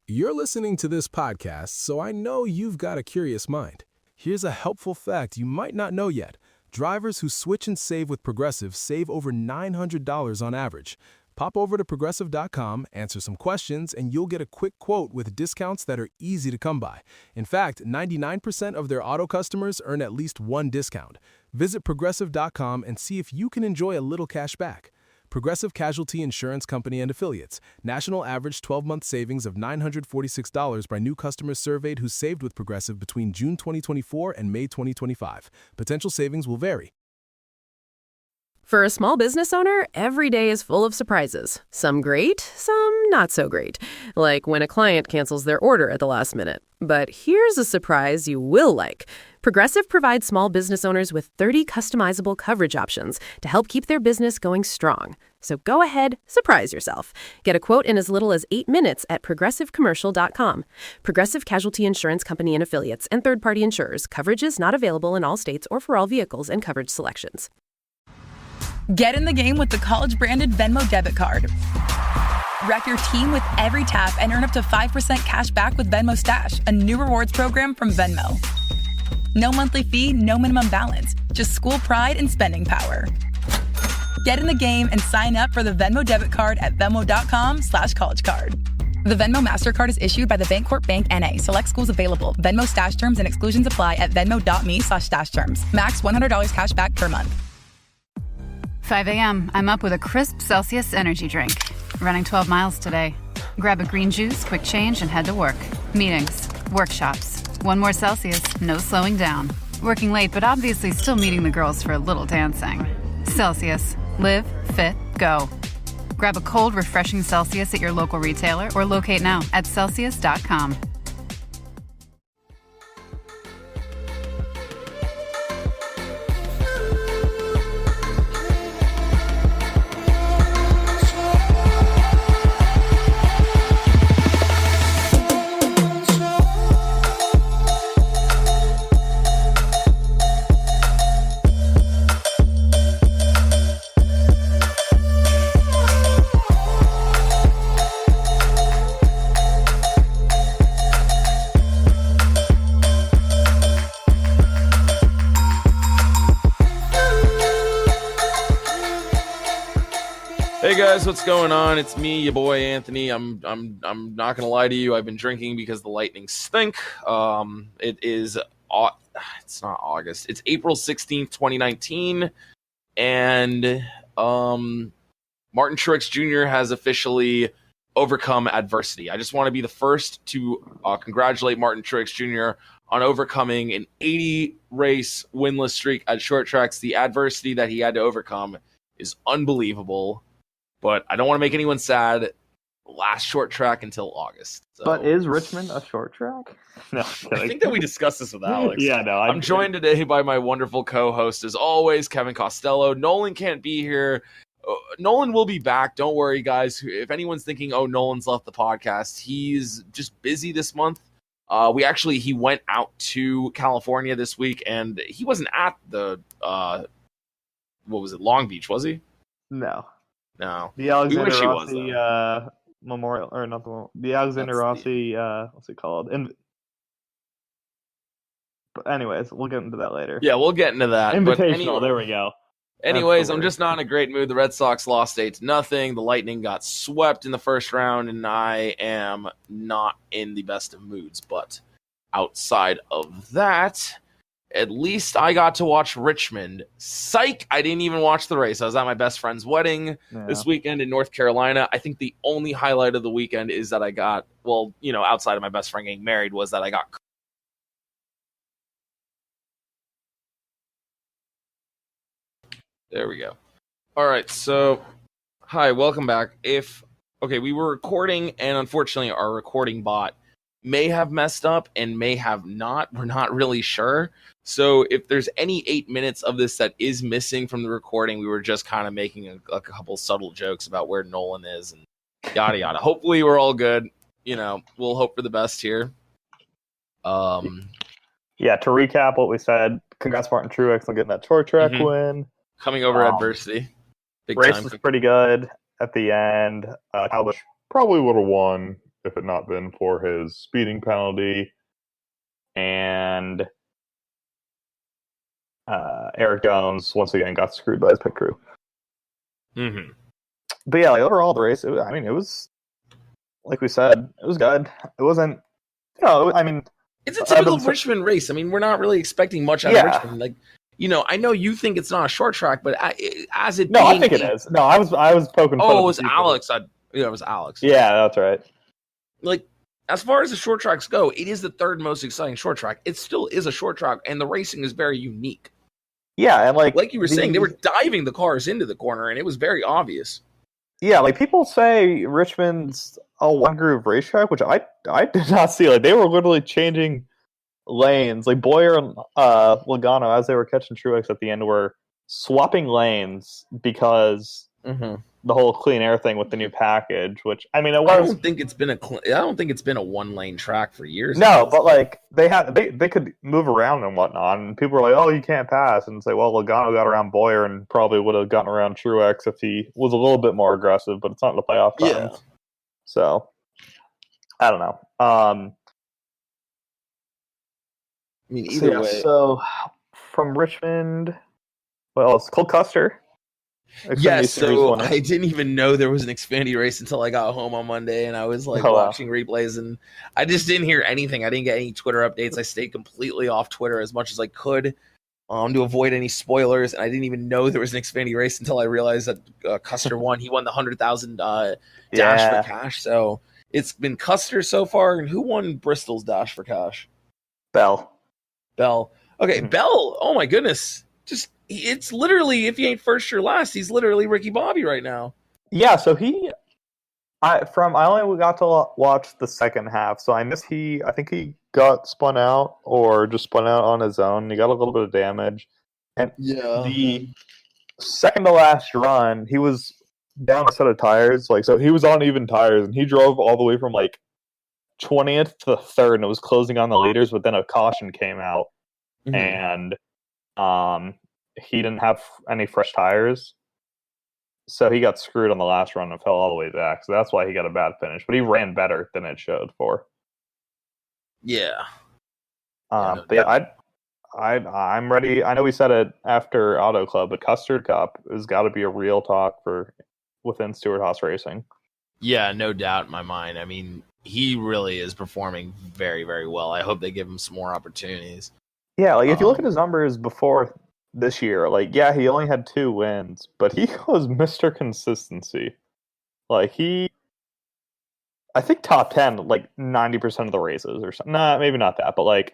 You're listening to this podcast, so I know you've got a curious mind. Here's a helpful fact you might not know yet. Drivers who switch and save with Progressive save over $900 on average. Pop over to Progressive.com, answer some questions, and you'll get a quick quote with discounts that are easy to come by. In fact, 99% of their auto customers earn at least one discount. Visit Progressive.com and see if you can enjoy a little cash back. Progressive Casualty Insurance Company and Affiliates. National average 12-month savings of $946 by new customers surveyed who saved with Progressive between June 2024 and May 2025. Potential savings will vary. For a small business owner, every day is full of surprises. Some great, some not so great. Like when a client cancels their order at the last minute. But here's a surprise you will like. Progressive provides small business owners with 30 customizable coverage options to help keep their business going strong. So go ahead, surprise yourself. Get a quote in as little as 8 minutes at progressivecommercial.com. Progressive Casualty Insurance Company and Affiliates and third-party insurers. Coverage is not available in all states or for all vehicles and coverage selections. Get in the game with the college-branded Venmo debit card. Wreck your team with every tap and earn up to 5% cash back with Venmo Stash, a new rewards program from Venmo. No monthly fee, no minimum balance, just school pride and spending power. Get in the game and sign up for the Venmo debit card at venmo.com/collegecard. The Venmo MasterCard is issued by the Bancorp Bank N.A. Select schools available. Venmo Stash terms and exclusions apply at venmo.me/stash terms. Max $100 cash back per month. 5 a.m. I'm up with a crisp Celsius energy drink. Running 12 miles today. Grab a green juice, quick change, and head to work. Meetings, workshops. One more Celsius, no slowing down. Working late, but obviously still meeting the girls for a little dancing. Celsius. Live, fit, go. Grab a cold, refreshing Celsius at your local retailer or locate now at Celsius.com. Hey guys, what's going on? It's me, your boy Anthony. I'm not gonna lie to you. I've been drinking because the Lightning stink. It's not August. It's April 16th, 2019, and Martin Truex Jr. has officially overcome adversity. I just want to be the first to congratulate Martin Truex Jr. on overcoming an 80-race winless streak at short tracks. The adversity that he had to overcome is unbelievable. But I don't want to make anyone sad. Last short track until August. So. But is Richmond a short track? No, I think that we discussed this with Alex. Yeah, no. I'm joined today by my wonderful co-host, as always, Kevin Costello. Nolan can't be here. Nolan will be back. Don't worry, guys. If anyone's thinking, oh, Nolan's left the podcast, he's just busy this month. He went out to California this week, and he wasn't at the, Long Beach, was he? No. The Alexander Rossi Memorial, or not the Alexander Rossi, what's it called? But anyways, we'll get into that later. Yeah, we'll get into that. Invitational, there we go. Anyways, I'm just not in a great mood. The Red Sox lost 8-0. The Lightning got swept in the first round, and I am not in the best of moods. But outside of that, at least I got to watch Richmond. Psych! I didn't even watch the race. I was at my best friend's wedding this weekend in North Carolina. I think the only highlight of the weekend is that I got, outside of my best friend getting married, was that I got... There we go. All right, so, hi, welcome back. We were recording, and unfortunately our recording bot may have messed up and may have not. We're not really sure. So if there's any 8 minutes of this that is missing from the recording, we were just kind of making a couple subtle jokes about where Nolan is and yada yada. Hopefully we're all good. We'll hope for the best here. Yeah, to recap what we said, congrats Martin Truex on getting that short track win. Coming over adversity. Race was pretty good at the end. Kyle Busch probably would have won if it not been for his speeding penalty and Eric Jones once again got screwed by his pit crew. Mm-hmm. But yeah, like overall the race, it was like we said, it was good. It wasn't, it's a typical Richmond race. I mean, we're not really expecting much out of Richmond. Like, I know you think it's not a short track, but I think it is. No, I was poking. Oh, it was Alex. It was Alex. Yeah, that's right. Like, as far as the short tracks go, it is the third most exciting short track. It still is a short track, and the racing is very unique. Yeah, and like you were saying, they were diving the cars into the corner, and it was very obvious. Yeah, like people say Richmond's a one-groove racetrack, which I did not see. Like they were literally changing lanes. Like Boyer and Logano, as they were catching Truex at the end, were swapping lanes because the whole clean air thing with the new package. Which I don't think it's been a one-lane track for years. No, but like they could move around and whatnot, and people were like, "Oh, you can't pass," and say, "Well, Logano got around Boyer and probably would have gotten around Truex if he was a little bit more aggressive." But it's not in the playoff times, so I don't know. Either way. So from Richmond, well, it's Cole Custer. Yes, so I didn't even know there was an Xfinity race until I got home on Monday, and I was watching replays, and I just didn't hear anything. I didn't get any Twitter updates. I stayed completely off Twitter as much as I could to avoid any spoilers, and I didn't even know there was an Xfinity race until I realized that Custer won. He won the 100,000 dash for cash, so it's been Custer so far. And who won Bristol's dash for cash? Bell. Okay, Bell. Oh my goodness. It's literally, if he ain't first or last, he's literally Ricky Bobby right now. Yeah, so I only got to watch the second half, so I think he got spun out or just spun out on his own. He got a little bit of damage. And the second to last run, he was down a set of tires. So he was on even tires, and he drove all the way from 20th to 3rd, and it was closing on the leaders, but then a caution came out. And he didn't have any fresh tires, so he got screwed on the last run and fell all the way back. So that's why he got a bad finish. But he ran better than it showed for. Yeah. But yeah, I'm ready. I know we said it after Auto Club, but Custard Cup has got to be a real talk within Stewart-Haas Racing. Yeah, no doubt in my mind. I mean, he really is performing very, very well. I hope they give him some more opportunities. Yeah, if you look at his numbers before this year, he only had 2 wins, but he was Mr. Consistency. I think top 10, 90% of the races or something. Nah, maybe not that, but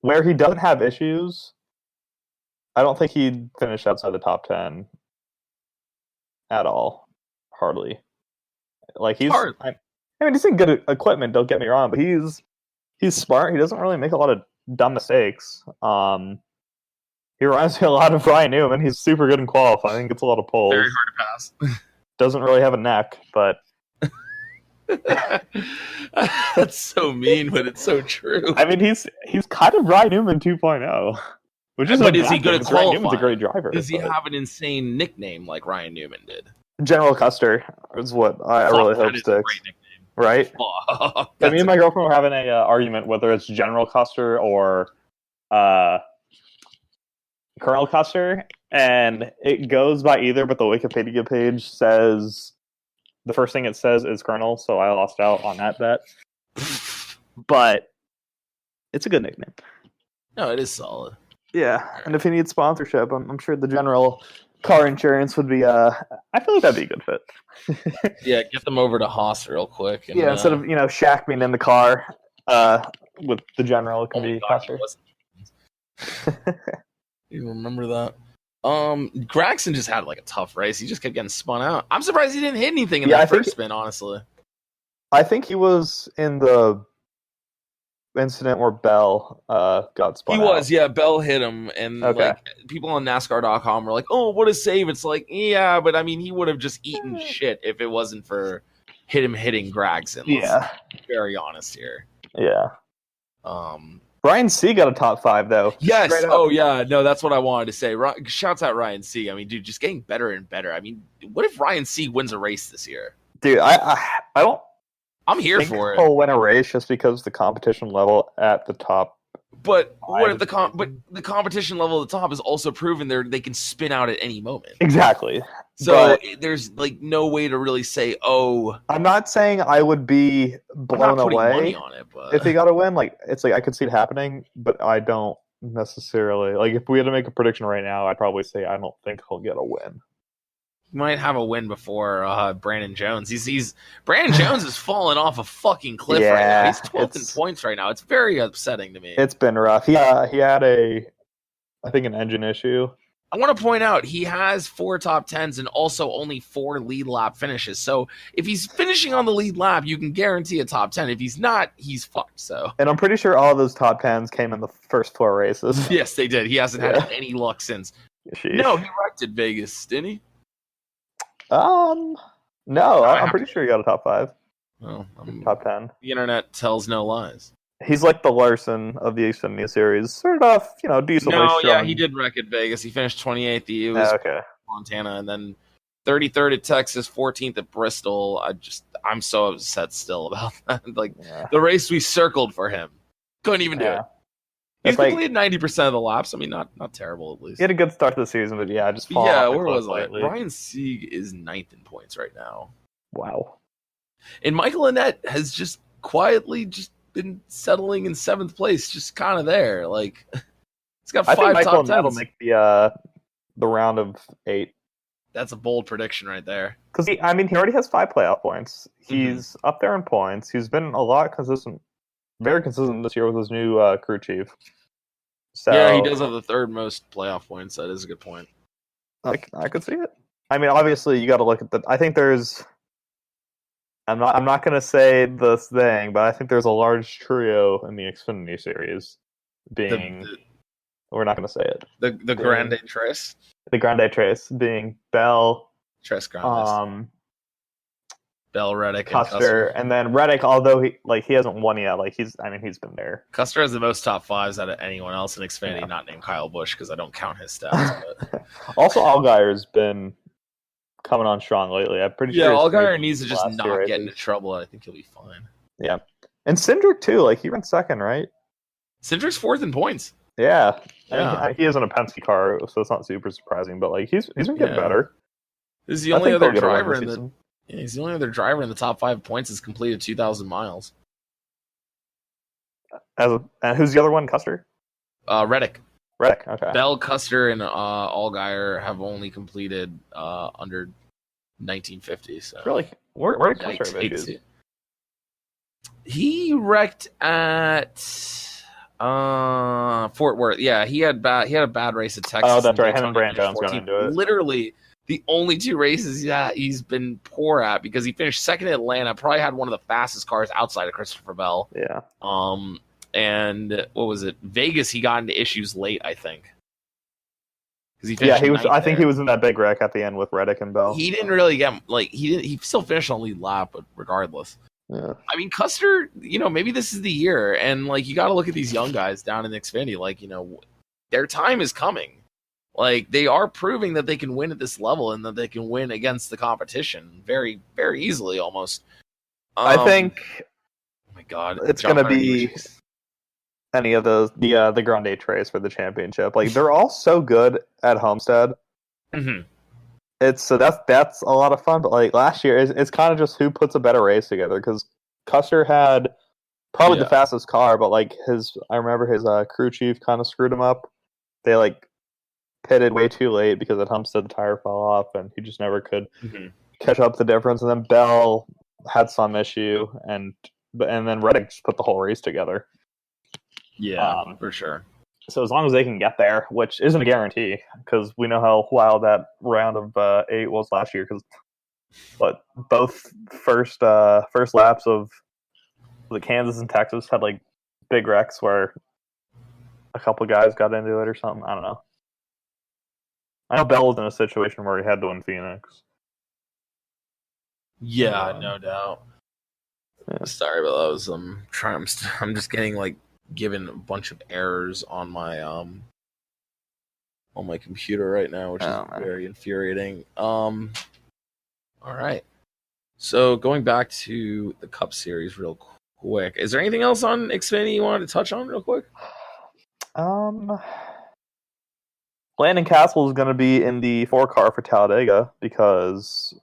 where he doesn't have issues, I don't think he'd finish outside the top 10 at all. Hardly. He's hard. He's in good equipment, don't get me wrong, but he's smart. He doesn't really make a lot of dumb mistakes. He reminds me a lot of Ryan Newman. He's super good in qualifying. Gets a lot of poles. Very hard to pass. Doesn't really have a neck, but that's so mean, but it's so true. He's kind of Ryan Newman 2.0. But is he good at qualifying? Ryan Newman's a great driver. Does he have an insane nickname like Ryan Newman did? General Custer is what I really hope sticks. A great nickname. Right? Me and my girlfriend were having an argument whether it's General Custer or Colonel Custer, and it goes by either, but the Wikipedia page says the first thing it says is Colonel, so I lost out on that bet. But it's a good nickname. No, it is solid. Yeah, and if he needs sponsorship, I'm sure the General car insurance would be I feel like that'd be a good fit. Yeah, get them over to Haas real quick. And, instead of Shaq being in the car with the General, it can be Custer. You remember that? Gregson just had a tough race. He just kept getting spun out. I'm surprised he didn't hit anything in that first spin, honestly. I think he was in the incident where Bell got spun out. He was, yeah. Bell hit him, and people on NASCAR.com were like, "Oh, what a save!" It's yeah, but he would have just eaten shit if it wasn't for him hitting Gregson. Let's be very honest here. Yeah. Ryan C got a top 5 though. Yes. Oh yeah. No, that's what I wanted to say. Shouts out Ryan C. Dude, just getting better and better. What if Ryan C wins a race this year? Dude, I don't. I'm here think for it. he'll win a race just because the competition level at the top. But what if the competition level at the top is also proven they can spin out at any moment? Exactly. So there's like no way to really say, oh. I'm not saying I would be blown away money on it, but if he got a win. Like it's like I could see it happening, but I don't necessarily like. If we had to make a prediction right now, I'd probably say I don't think he'll get a win. He might have a win before Brandon Jones. He's Brandon Jones is falling off a fucking cliff right now. He's 12th in points right now. It's very upsetting to me. It's been rough. He had I think an engine issue. I want to point out he has 4 top 10s and also only 4 lead lap finishes. So if he's finishing on the lead lap, you can guarantee a top 10. If he's not, he's fucked. So, and I'm pretty sure all of those top 10s came in the first 4 races. Yes, they did. He hasn't had any luck since. Sheesh. No, he wrecked at Vegas, didn't he? No, I'm pretty sure he got a top 5. Well, top 10. The internet tells no lies. He's like the Larson of the Xfinity series, sort of, decently strong. Yeah, he did wreck at Vegas. He finished 28th. He was Montana, and then 33rd at Texas, 14th at Bristol. I'm so upset still about that. The race we circled for him, couldn't even do it. He's completed 90% of the laps. I mean, not terrible at least. He had a good start to the season, but just fall off. Where was I? Ryan Sieg is 9th in points right now. Wow. And Michael Annett has just quietly been settling in 7th place, just kind of there. Like, he's got 5 top 10s. I think Michael Annett will make the round of 8. That's a bold prediction right there. Because he already has 5 playoff points. He's up there in points. He's been a lot consistent, very consistent this year with his new crew chief. So, yeah, he does have the 3rd most playoff points. That is a good point. I could see it. I mean, obviously, you got to look at I think there's. I'm not going to say this thing, but I think there's a large trio in the Xfinity series. We're not going to say it. The Grande Tres. The Grande Tres being Bell, Tres Grandes. Bell, Reddick, Custer, and then Reddick. Although he hasn't won yet, he's been there. Custer has the most top 5s out of anyone else in Xfinity, not named Kyle Busch, because I don't count his stats. But. Also, Allgaier's been coming on strong lately. I'm pretty sure. Yeah, Allgaier needs to just not get into trouble. I think he'll be fine. Yeah, and Cindric too. He ran 2nd, right? Cindric's 4th in points. Yeah. I mean, he isn't a Penske car, so it's not super surprising. But he's been getting better. He's the only other driver in the. Yeah, he's the only other driver in the top 5 points that's completed 2,000 miles. And who's the other one? Custer? Reddick. Reddick, okay. Bell, Custer, and Allgaier have only completed under 1950. So. Really? Where did Custer have? He wrecked at Fort Worth. Yeah, he had a bad race at Texas. Oh, that's right. Him and Brant Jones got into it. Literally the only 2 races he's been poor at, because he finished 2nd at Atlanta, probably had one of the fastest cars outside of Christopher Bell. Yeah. And what was it? Vegas, he got into issues late, I think. He was. I think he was in that big wreck at the end with Reddick and Bell. He didn't really get he still finished on lead lap, but regardless. Yeah. I mean, Custer, maybe this is the year, and you got to look at these young guys down in Xfinity. Their time is coming. They are proving that they can win at this level and that they can win against the competition very, very easily, almost. I think. Oh my God, it's going to be any of those the Grande Tres for the championship. They're all so good at Homestead. Mm-hmm. That's a lot of fun. But last year, it's kind of just who puts a better race together, because Custer had probably the fastest car, but I remember his crew chief kind of screwed him up. They pitted way too late because at Homestead the tire fell off, and he just never could catch up the difference. And then Bell had some issue, and then Reddick just put the whole race together. Yeah, for sure. So as long as they can get there, which isn't a guarantee, because we know how wild that round of 8 was last year. But both first laps of the Kansas and Texas had big wrecks where a couple guys got into it or something. I don't know. I know Bell was in a situation where he had to win Phoenix. Yeah, no doubt. Yeah. Sorry about that. I'm just getting given a bunch of errors on my computer right now, which is very infuriating. All right. So going back to the Cup Series real quick, is there anything else on Xfinity you wanted to touch on real quick? Landon Castle is going to be in the 4-car for Talladega because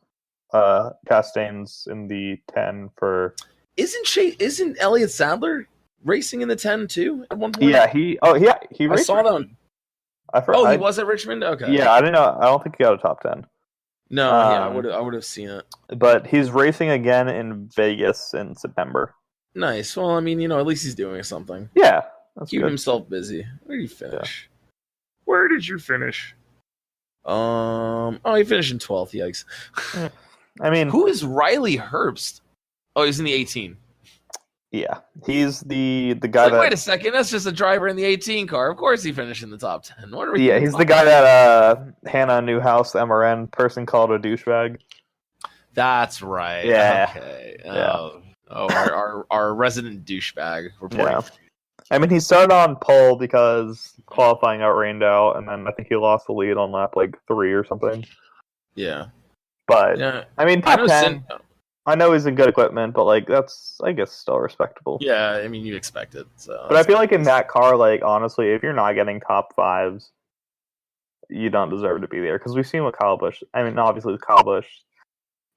Castaigne's in the 10 for. Isn't Elliott Sadler racing in the 10 too at one point? Yeah, he I raced saw that one. he was at Richmond. Okay. Yeah, I didn't know. I don't think he got a top 10. No, yeah, I would have seen it. But he's racing again in Vegas in September. Nice. Well, I mean, at least he's doing something. Yeah, that's Keeping good. himself busy. Where did you finish? Yeah. Where did you finish? He finished in 12th. Yikes. I mean, who is Riley Herbst? Oh, he's in the 18. Yeah, he's the guy that. Wait a second, that's just a driver in the 18 car. Of course, he finished in the top 10. What are we? Yeah, he's the guy that Hannah Newhouse, the MRN person, called a douchebag. That's right. Yeah. Okay. Yeah. Our resident douchebag reporting. Yeah. I mean, he started on pole because qualifying got rained out, and then I think he lost the lead on lap 3 or something. Yeah. But yeah. I mean, top 10. I know he's in good equipment, but that's, I guess, still respectable. Yeah, I mean, you expect it. So. But I feel like in that car, honestly, if you're not getting top 5s, you don't deserve to be there. Because we've seen what Kyle Busch. I mean, obviously, with Kyle Busch,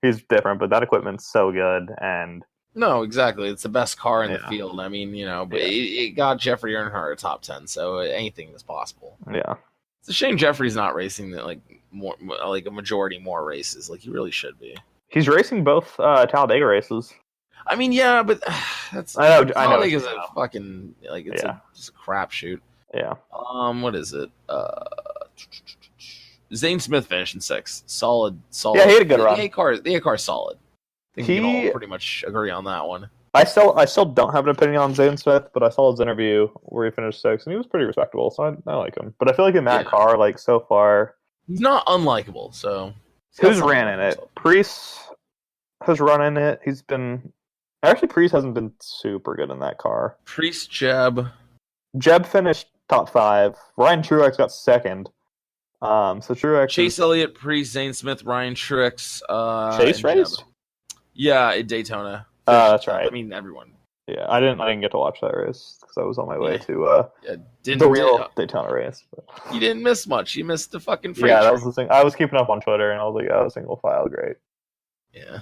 he's different, but that equipment's so good. And no, exactly, it's the best car in the field. I mean, but it got Jeffrey Earnhardt a top 10, so anything is possible. Yeah, it's a shame Jeffrey's not racing more, a majority more races. He really should be. He's racing both Talladega races. I mean, yeah, but that's I know. Talladega's a fucking it's just a crapshoot. Yeah. What is it? Zane Smith finished in 6th. Solid. Yeah, he had a good run. The A car's solid. I think we can all pretty much agree on that one. I still don't have an opinion on Zane Smith, but I saw his interview where he finished 6th, and he was pretty respectable, so I like him. But I feel like in that car, so far, he's not unlikable. So who's ran in it? Priest has run in it. He's been Priest hasn't been super good in that car. Priest, Jeb finished top 5. Ryan Truex got 2nd. So Truex, Chase Elliott, Priest, Zane Smith, Ryan Truex. Chase raced. Jeb. Yeah, at Daytona. That's right. I mean, everyone. Yeah, I didn't get to watch that race because I was on my way to the real Daytona race. But. You didn't miss much. You missed the fucking freight that was the thing. I was keeping up on Twitter, and I was like, "Oh, single file, great." Yeah.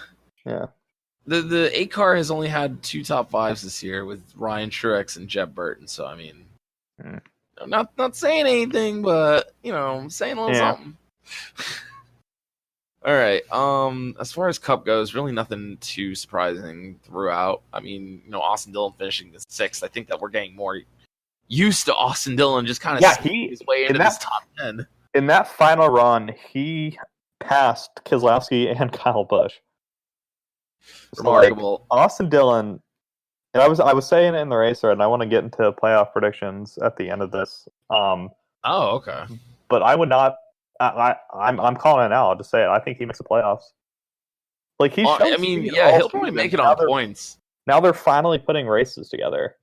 The A car has only had 2 top 5s this year with Ryan Truex and Jeb Burton. So I mean, I'm not saying anything, but I'm saying a little something. All right. As far as Cup goes, really nothing too surprising throughout. I mean, Austin Dillon finishing the 6th. I think that we're getting more used to Austin Dillon just kind of his way into this top 10. In that final run, he passed Keselowski and Kyle Busch. Remarkable. Austin Dillon, and I was saying it in the race thread, and I want to get into playoff predictions at the end of this. Okay. But I would not. I'm calling it now. I'll just say it. I think he makes the playoffs. He'll probably make it on points. Now they're finally putting races together.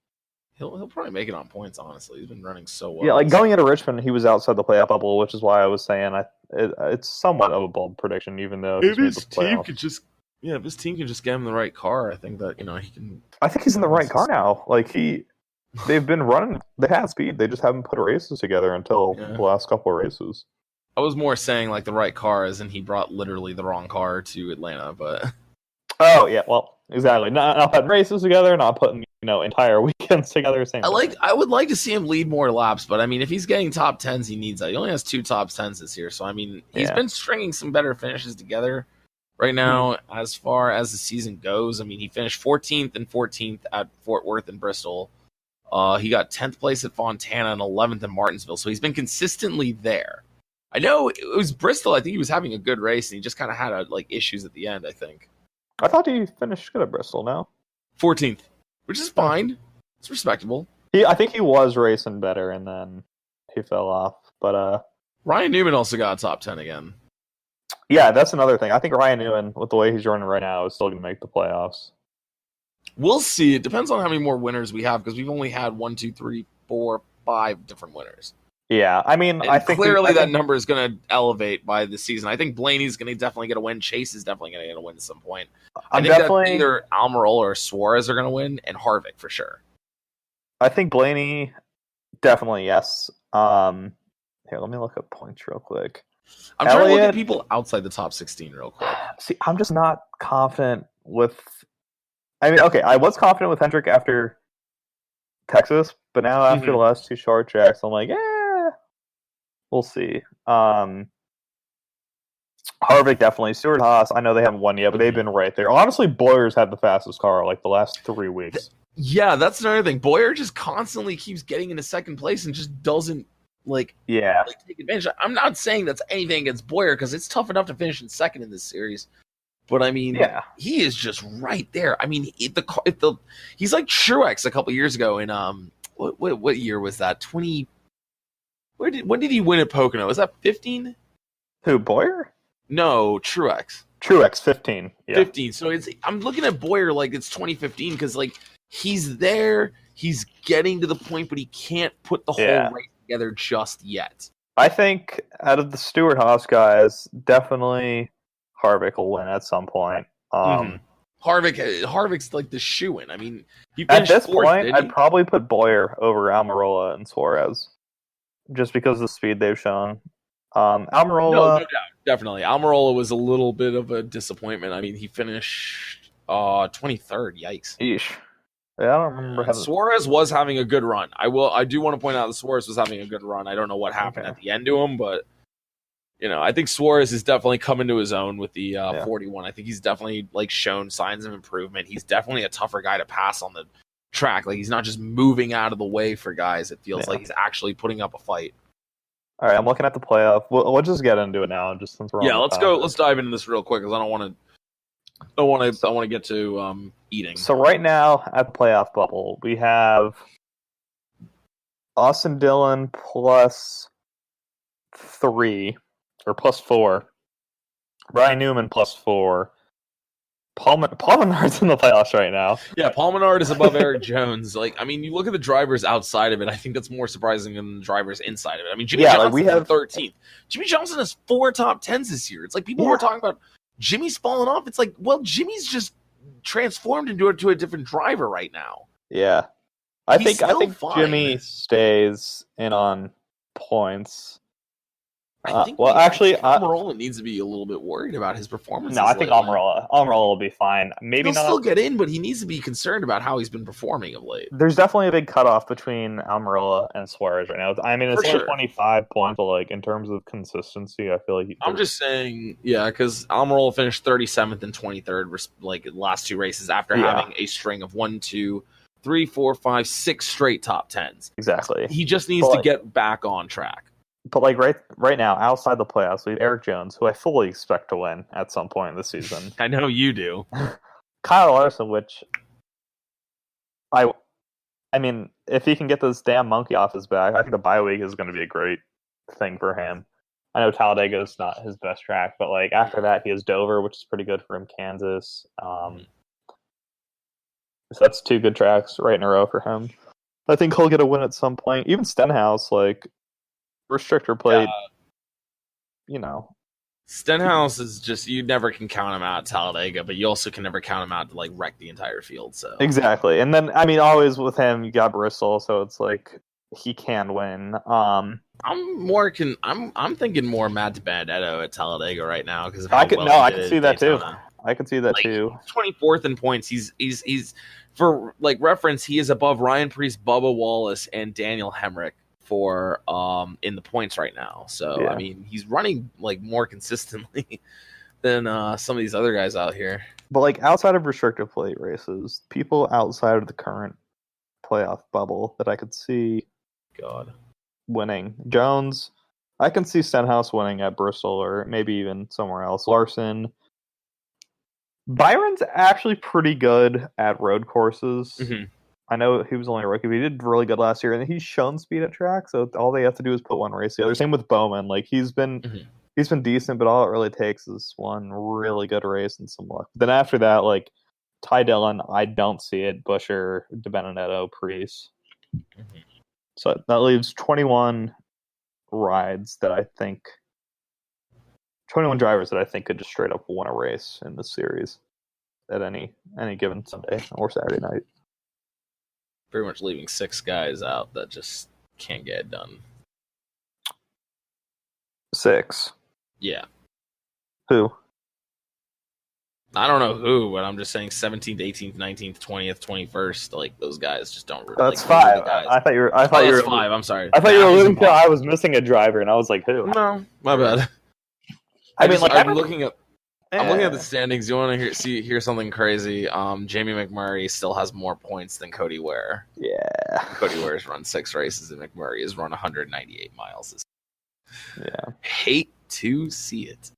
He'll probably make it on points. Honestly, he's been running so well. Yeah, going into Richmond, he was outside the playoff bubble, which is why I was saying it's somewhat of a bold prediction, even though if his team could just if his team can just get him the right car, I think that he can. I think he's in the right car now. They've been running. They have speed. They just haven't put races together until the last couple of races. I was more saying the right car, as in he brought literally the wrong car to Atlanta, but. Oh yeah, well, exactly. Not putting races together, not putting entire weekends together. I would like to see him lead more laps, but I mean, if he's getting top 10s, he needs that. He only has 2 top 10s this year, so I mean, he's been stringing some better finishes together right now. As far as the season goes, I mean, he finished 14th and 14th at Fort Worth and Bristol. He got 10th place at Fontana and 11th in Martinsville, so he's been consistently there. I know it was Bristol. I think he was having a good race, and he just kind of had issues at the end. I think. I thought he finished good at Bristol. Now 14th, which is fine. It's respectable. I think he was racing better, and then he fell off. But Ryan Newman also got a top 10 again. Yeah, that's another thing. I think Ryan Newman, with the way he's running right now, is still going to make the playoffs. We'll see. It depends on how many more winners we have, because we've only had 1, 2, 3, 4, 5 different winners. Yeah, I mean, And I think clearly that number is going to elevate by the season. I think Blaney's going to definitely get a win. Chase is definitely going to get a win at some point. I think that either Almirola or Suarez are going to win, and Harvick for sure. I think Blaney, definitely, yes. Here, let me look up points real quick. I'm trying to look at people outside the top 16 real quick. See, I'm just not confident with... I mean, okay, I was confident with Hendrick after Texas, but now after the last 2 short tracks, I'm like, we'll see. Harvick definitely. Stewart Haas, I know they haven't won yet, but they've been right there. Honestly, Boyer's had the fastest car like the last 3 weeks. Yeah, that's another thing. Boyer just constantly keeps getting into second place and just doesn't take advantage. I'm not saying that's anything against Boyer because it's tough enough to finish in second in this series. But I mean, he is just right there. I mean, he's like Truex a couple years ago in what year was that? 20. When did he win at Pocono? Was that 15? Who, Boyer? No, Truex. Truex 15. Yeah. 15. So I'm looking at Boyer like it's 2015 because like he's there, he's getting to the point, but he can't put the whole race together just yet. I think out of the Stewart Haas guys, definitely Harvick will win at some point. Harvick's like the shoo-in. I mean, at this point, I'd probably put Boyer over Almirola and Suarez, just because of the speed they've shown. Almirola, no doubt, definitely. Almirola was a little bit of a disappointment. I mean, he finished 23rd. Yikes. Yeesh. Yeah, I don't remember. Suarez was having a good run. I do want to point out that Suarez was having a good run. I don't know what happened at the end to him, but I think Suarez is definitely coming to his own with the 41. I think he's definitely like shown signs of improvement. He's definitely a tougher guy to pass on the track. Like he's not just moving out of the way for guys. It feels like he's actually putting up a fight. All right, I'm looking at the playoff. We'll just get into it now, just since we're on let's go. Let's dive into this real quick because I want to get to eating. So right now at the playoff bubble, we have Austin Dillon plus 3 or plus 4, Ryan Newman plus 4. Paul Menard's in the playoffs right now. Yeah, Paul Menard is above Eric Jones. Like, I mean, you look at the drivers outside of it. I think that's more surprising than the drivers inside of it. I mean, Jimmy Johnson is 13th. Jimmy Johnson has 4 top 10s this year. It's like people were talking about Jimmy's falling off. It's like, well, Jimmy's just transformed into a different driver right now. Yeah, I think Jimmy stays in on points. I think Almirola needs to be a little bit worried about his performance. No, I think Almirola will be fine. Maybe he'll still get in, but he needs to be concerned about how he's been performing of late. There's definitely a big cutoff between Almirola and Suarez right now. I mean, it's only 25 points, but like in terms of consistency, I feel like I'm just saying, because Almirola finished 37th and 23rd, like the last 2 races after having a string of 1, 2, 3, 4, 5, 6 straight top 10s. Exactly. He just needs to get back on track. But like right now, outside the playoffs, we have Eric Jones, who I fully expect to win at some point this season. I know you do. Kyle Larson, which I mean, if he can get this damn monkey off his back, I think the bye week is going to be a great thing for him. I know Talladega is not his best track, but like after that, he has Dover, which is pretty good for him. Kansas, so that's 2 good tracks right in a row for him. I think he'll get a win at some point. Even Stenhouse, like. Restrictor plate, Stenhouse is just, you never can count him out at Talladega, but you also can never count him out to like wreck the entire field. So exactly, and then I mean, always with him, you got Bristol, so it's like he can win. I'm thinking more Matt Benedetto at Talladega right now because I can see that too. I can see that too. 24th in points. He's for like reference, he is above Ryan Preece, Bubba Wallace, and Daniel Hemrick for in the points right now. So I mean, he's running like more consistently than some of these other guys out here. But like outside of restricted plate races, people outside of the current playoff bubble that I could see winning. Jones, I can see Stenhouse winning at Bristol or maybe even somewhere else. Larson. Byron's actually pretty good at road courses. Mm-hmm. I know he was only a rookie, but he did really good last year, and he's shown speed at track. So all they have to do is put one race together. Same with Bowman; like he's been decent, but all it really takes is one really good race and some luck. Then after that, like Ty Dillon, I don't see it. Buescher, DiBenedetto, Preece. So that leaves 21 rides that I think 21 drivers that I think could just straight up win a race in this series at any given Sunday or Saturday night. Pretty much leaving 6 guys out that just can't get it done. 6. Yeah. Who? I don't know who, but I'm just saying 17th, 18th, 19th, 20th, 21st. Like those guys just don't. That's like, 5. I thought you were. I thought you were 5. I'm sorry. I thought you were alluding to I was missing a driver, and I was like, who? No, my bad. I'm looking at the standings. You want to hear something crazy? Jamie McMurray still has more points than Cody Ware. Yeah. Cody Ware's run 6 races, and McMurray has run 198 miles. Yeah. Hate to see it.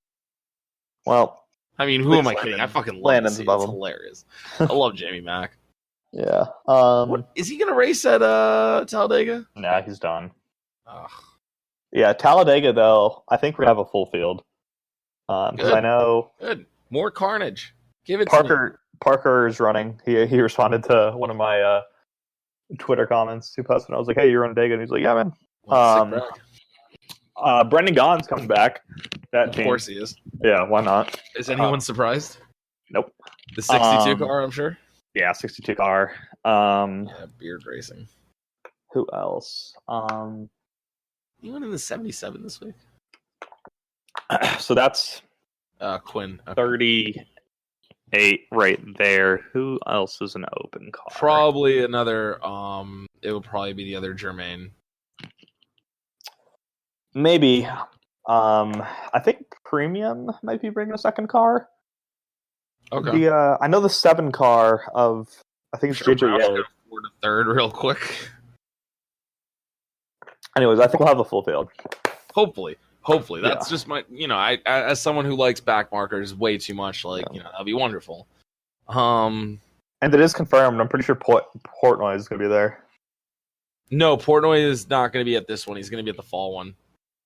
Well, I mean, who am I kidding? I fucking love Landon's it. above It's him. hilarious. I love Jamie Mack. Yeah. What, is he going to race at Talladega? Nah, he's done. Ugh. Yeah, Talladega though. I think we have a full field. Because I know Good. More carnage. Give it to me. Parker is running. He responded to one of my Twitter comments. He posted. I was like, "Hey, you're on Dega," and he's like, "Yeah, man." Brendan Gaughan's coming back. Of course he is. Yeah, why not? Is anyone surprised? Nope. The 62 car, I'm sure. Yeah, 62 car. Yeah, beard racing. Who else? Anyone in the 77 this week? So that's Quinn. Okay. 38 right there. Who else is an open car? Probably another. It would probably be the other Germain. Maybe. I think Premium might be bringing a second car. Okay. I know the 7 car of I think it's Sure, JJ. afford a third real quick. Anyways, I think we'll have a full field. Hopefully, that's just my. I as someone who likes back markers way too much, that'd be wonderful. And it is confirmed. I'm pretty sure Portnoy is going to be there. No, Portnoy is not going to be at this one. He's going to be at the fall one.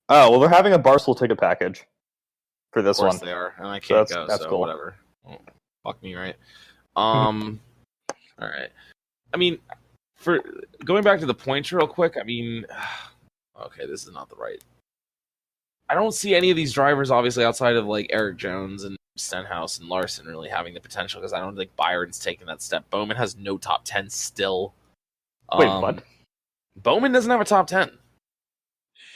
Oh well, they're having a Barstool ticket package for this Of course one. they are, and I can't go. That's so cool. Whatever. Oh, fuck me, right? All right. I mean, for going back to the points real quick. I mean, okay, this is not the right. I don't see any of these drivers, obviously, outside of like Eric Jones and Stenhouse and Larson, really having the potential because I don't think Byron's taken that step. Bowman has no top 10 still. Wait, what? Bowman doesn't have a top 10.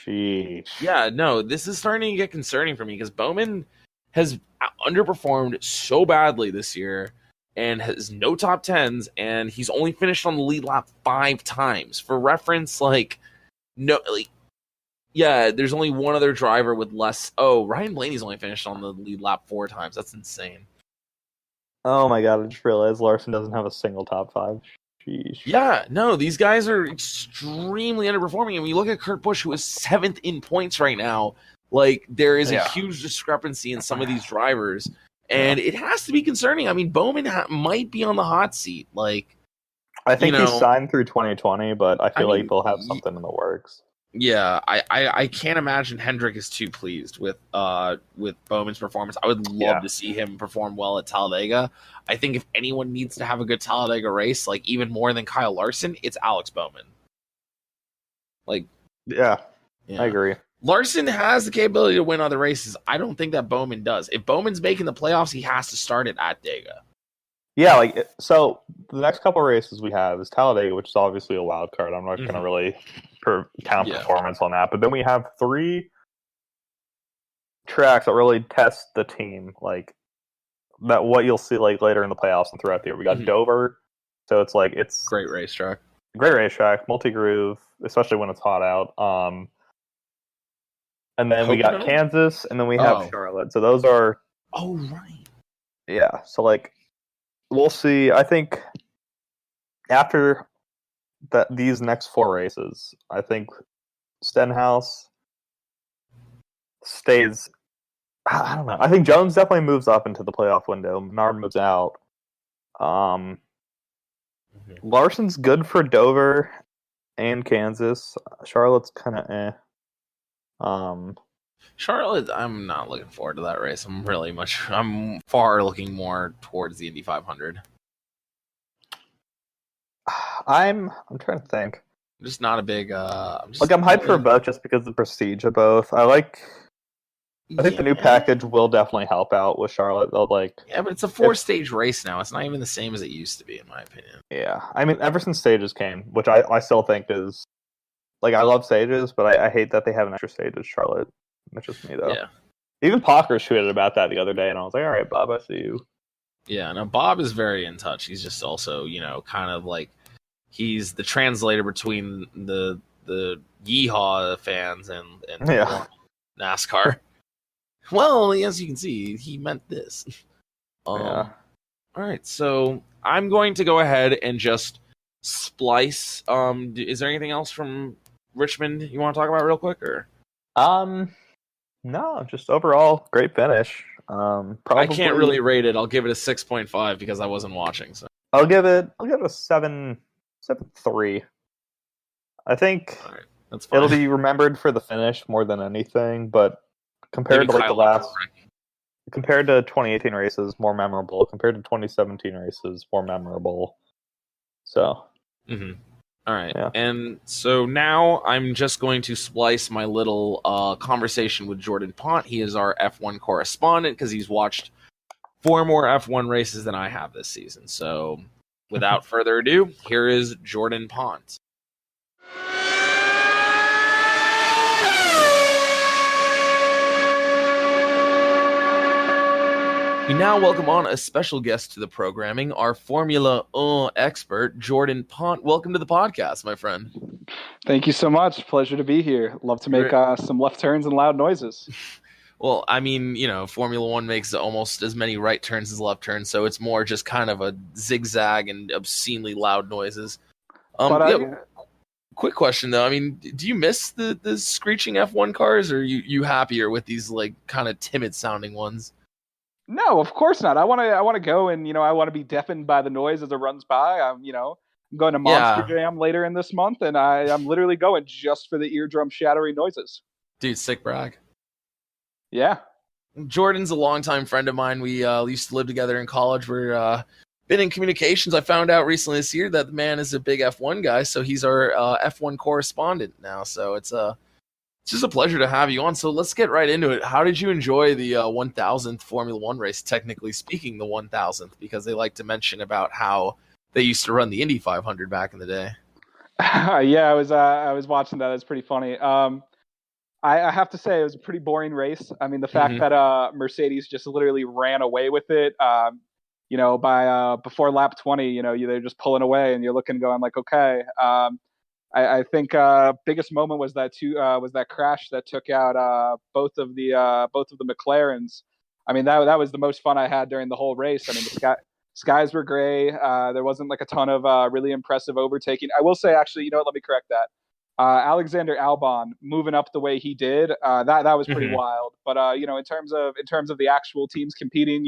Sheesh. Yeah, no, this is starting to get concerning for me because Bowman has underperformed so badly this year and has no top 10s, and he's only finished on the lead lap 5 times. For reference, there's only one other driver with less. Oh, Ryan Blaney's only finished on the lead lap 4 times. That's insane. Oh my god, I just realized Larson doesn't have a single top 5. Sheesh. Yeah, no, these guys are extremely underperforming. And when you look at Kurt Busch, who is 7th in points right now, there is a huge discrepancy in some of these drivers, and it has to be concerning. I mean, Bowman might be on the hot seat. I think he's signed through 2020, but I feel like they'll have something in the works. Yeah, I can't imagine Hendrick is too pleased with Bowman's performance. I would love to see him perform well at Talladega. I think if anyone needs to have a good Talladega race, even more than Kyle Larson, it's Alex Bowman. Yeah, I agree. Larson has the capability to win other races. I don't think that Bowman does. If Bowman's making the playoffs, he has to start it at Dega. Yeah, so the next couple races we have is Talladega, which is obviously a wild card. I'm not going to really count performance on that. But then we have 3 tracks that really test the team, that what you'll see later in the playoffs and throughout the year. We got Dover, so it's great racetrack, multi-groove, especially when it's hot out. And then we got Kansas, and then we have Charlotte. So those are. Oh right. Yeah. So we'll see. I think after these next 4 races, I think Stenhouse stays. I don't know. I think Jones definitely moves up into the playoff window. Menard moves out. Larson's good for Dover and Kansas. Charlotte's kind of eh. Charlotte, I'm not looking forward to that race. I'm far looking more towards the Indy 500. I'm trying to think. I'm just not a big. I'm hyped for both just because of the prestige of both. I think the new package will definitely help out with Charlotte. Yeah, but it's a 4-stage race now. It's not even the same as it used to be, in my opinion. Yeah, I mean, ever since stages came, which I still think is I love stages, but I hate that they have an extra stage at Charlotte. That's just me though. Yeah. Even Pocker tweeted about that the other day, and I was like, all right, Bob, I see you. Yeah, no, Bob is very in touch. He's just also, kind of he's the translator between the Yeehaw fans and NASCAR. Well, as you can see, he meant this. Yeah. All right, so I'm going to go ahead and just splice. Is there anything else from Richmond you want to talk about real quick, or? No, just overall great finish. Probably, I can't really rate it. I'll give it a 6.5 because I wasn't watching. So I'll give it a 7.3. I think that's fine. It'll be remembered for the finish more than anything, but compared to compared to 2018 races, more memorable. Compared to 2017 races, more memorable. So. Mm-hmm. All right. Yeah. And so now I'm just going to splice my little conversation with Jordan Pont. He is our F1 correspondent because he's watched 4 more F1 races than I have this season. So without further ado, here is Jordan Pont. We now welcome on a special guest to the programming, our Formula 1 expert, Jordan Pont. Welcome to the podcast, my friend. Thank you so much. Pleasure to be here. Love to make some left turns and loud noises. Well, I mean, Formula 1 makes almost as many right turns as left turns, so it's more just kind of a zigzag and obscenely loud noises. Quick question, though. I mean, do you miss the screeching F1 cars, or are you happier with these, kind of timid-sounding ones? No, of course not. I want to go and I want to be deafened by the noise as it runs by. I'm going to Monster Jam later in this month, and I'm literally going just for the eardrum shattering noises. Dude, sick brag. Yeah. Jordan's a longtime friend of mine. We used to live together in college. We're been in communications. I found out recently this year that the man is a big F1 guy, so he's our F1 correspondent now. So it's just a pleasure to have you on. So let's get right into it. How did you enjoy the 1000th Formula 1 race, technically speaking, the 1000th? Because they like to mention about how they used to run the Indy 500 back in the day. Yeah, I was watching that. It's pretty funny. I have to say it was a pretty boring race. I mean, the fact that Mercedes just literally ran away with it, by before lap 20, they're just pulling away, and you're looking, going like, okay. I think biggest moment was that crash that took out both of the McLarens. I mean, that was the most fun I had during the whole race. I mean, the skies were gray. There wasn't a ton of really impressive overtaking. I will say, actually, let me correct that. Alexander Albon moving up the way he did, that was pretty wild. But in terms of the actual teams competing,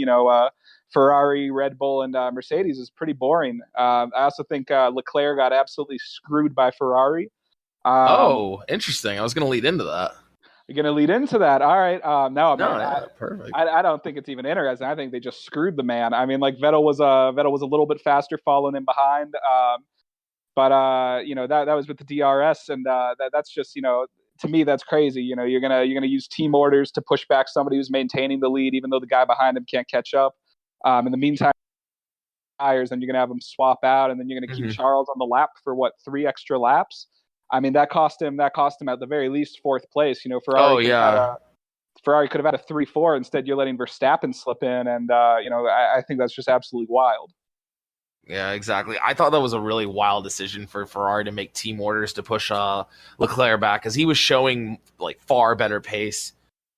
Ferrari, Red Bull, and Mercedes is pretty boring. I also think Leclerc got absolutely screwed by Ferrari. Interesting. I was going to lead into that. You're going to lead into that. All right. Perfect. I don't think it's even interesting. I think they just screwed the man. I mean, Vettel was a little bit faster, following in behind. But that was with the DRS, and that's just to me that's crazy. You're gonna use team orders to push back somebody who's maintaining the lead, even though the guy behind him can't catch up. In the meantime, tires, and you're gonna have them swap out, and then you're gonna keep Charles on the lap for 3 extra laps. I mean, that cost him at the very least 4th place. Ferrari could have had a 3-4. Instead, you're letting Verstappen slip in, and I think that's just absolutely wild. Yeah, exactly. I thought that was a really wild decision for Ferrari to make team orders to push Leclerc back, because he was showing far better pace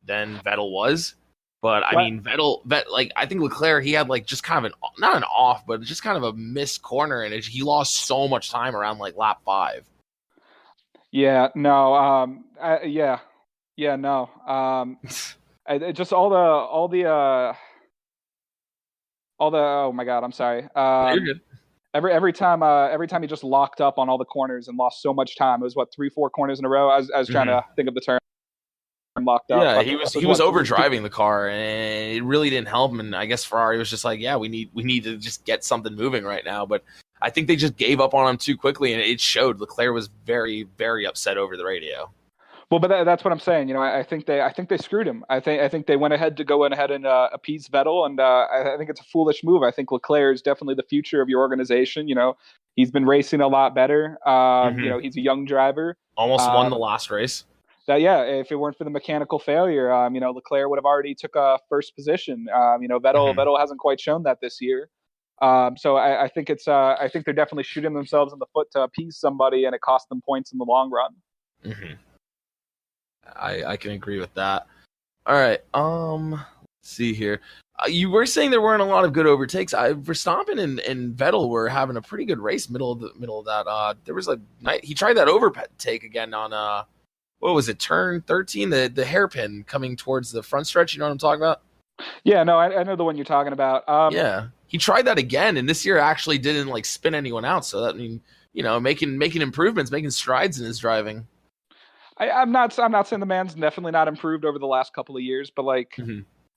than Vettel was. But I mean, I think Leclerc, he had just kind of not an off, but just kind of a missed corner, and he lost so much time around lap 5. Yeah, no, no. Just all the oh my god, I'm sorry. You're good. Every time he just locked up on all the corners and lost so much time. It was 3-4 corners in a row. I was trying to think of the term. Locked up. Yeah, he was overdriving the car, and it really didn't help him. And I guess Ferrari was just we need to just get something moving right now. But I think they just gave up on him too quickly, and it showed. Leclerc was very, very upset over the radio. Well, but that's what I'm saying. You know, I think they screwed him. I think they went ahead and appease Vettel, and I think it's a foolish move. I think Leclerc is definitely the future of your organization. You know, he's been racing a lot better. You know, he's a young driver. Almost won the last race. If it weren't for the mechanical failure, you know, Leclerc would have already took a first position. You know, Vettel hasn't quite shown that this year. So I think I think they're definitely shooting themselves in the foot to appease somebody, and it cost them points in the long run. Mm-hmm. I can agree with that. All right. Let's see here. You were saying there weren't a lot of good overtakes. Verstappen and Vettel were having a pretty good race. Middle of that. There was he tried that overtake again on what was it? Turn 13, the hairpin coming towards the front stretch. You know what I'm talking about? Yeah, no, I know the one you're talking about. Yeah, he tried that again, and this year actually didn't spin anyone out. So that making improvements, making strides in his driving. I'm not saying the man's definitely not improved over the last couple of years, but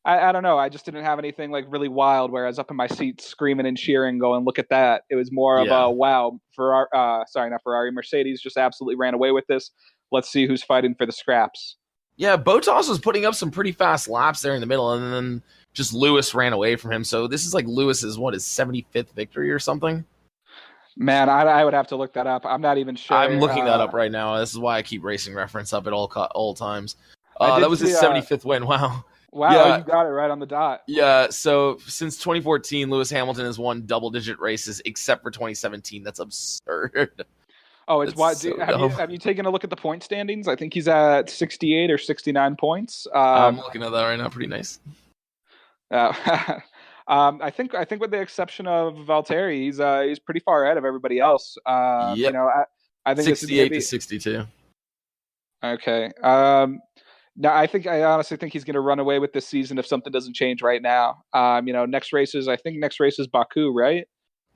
I don't know. I just didn't have anything really wild where I was up in my seat screaming and cheering, going, "Look at that!" It was more of a wow. Mercedes just absolutely ran away with this. Let's see who's fighting for the scraps. Yeah, Bottas was putting up some pretty fast laps there in the middle, and then just Lewis ran away from him. So this is Lewis's his 75th victory or something. Man, I would have to look that up. I'm not even sure. I'm looking that up right now. This is why I keep Racing Reference up at all times. That was his 75th win. Wow. Wow, yeah. You got it right on the dot. Yeah, so since 2014, Lewis Hamilton has won double-digit races, except for 2017. That's absurd. Oh, it's why. Have you taken a look at the point standings? I think he's at 68 or 69 points. I'm looking at that right now. Pretty nice. I think with the exception of Valtteri, he's pretty far ahead of everybody else. Yep. You know, I think 68 to 62. Okay. No, I honestly think he's going to run away with this season if something doesn't change right now. You know, next race is Baku, right?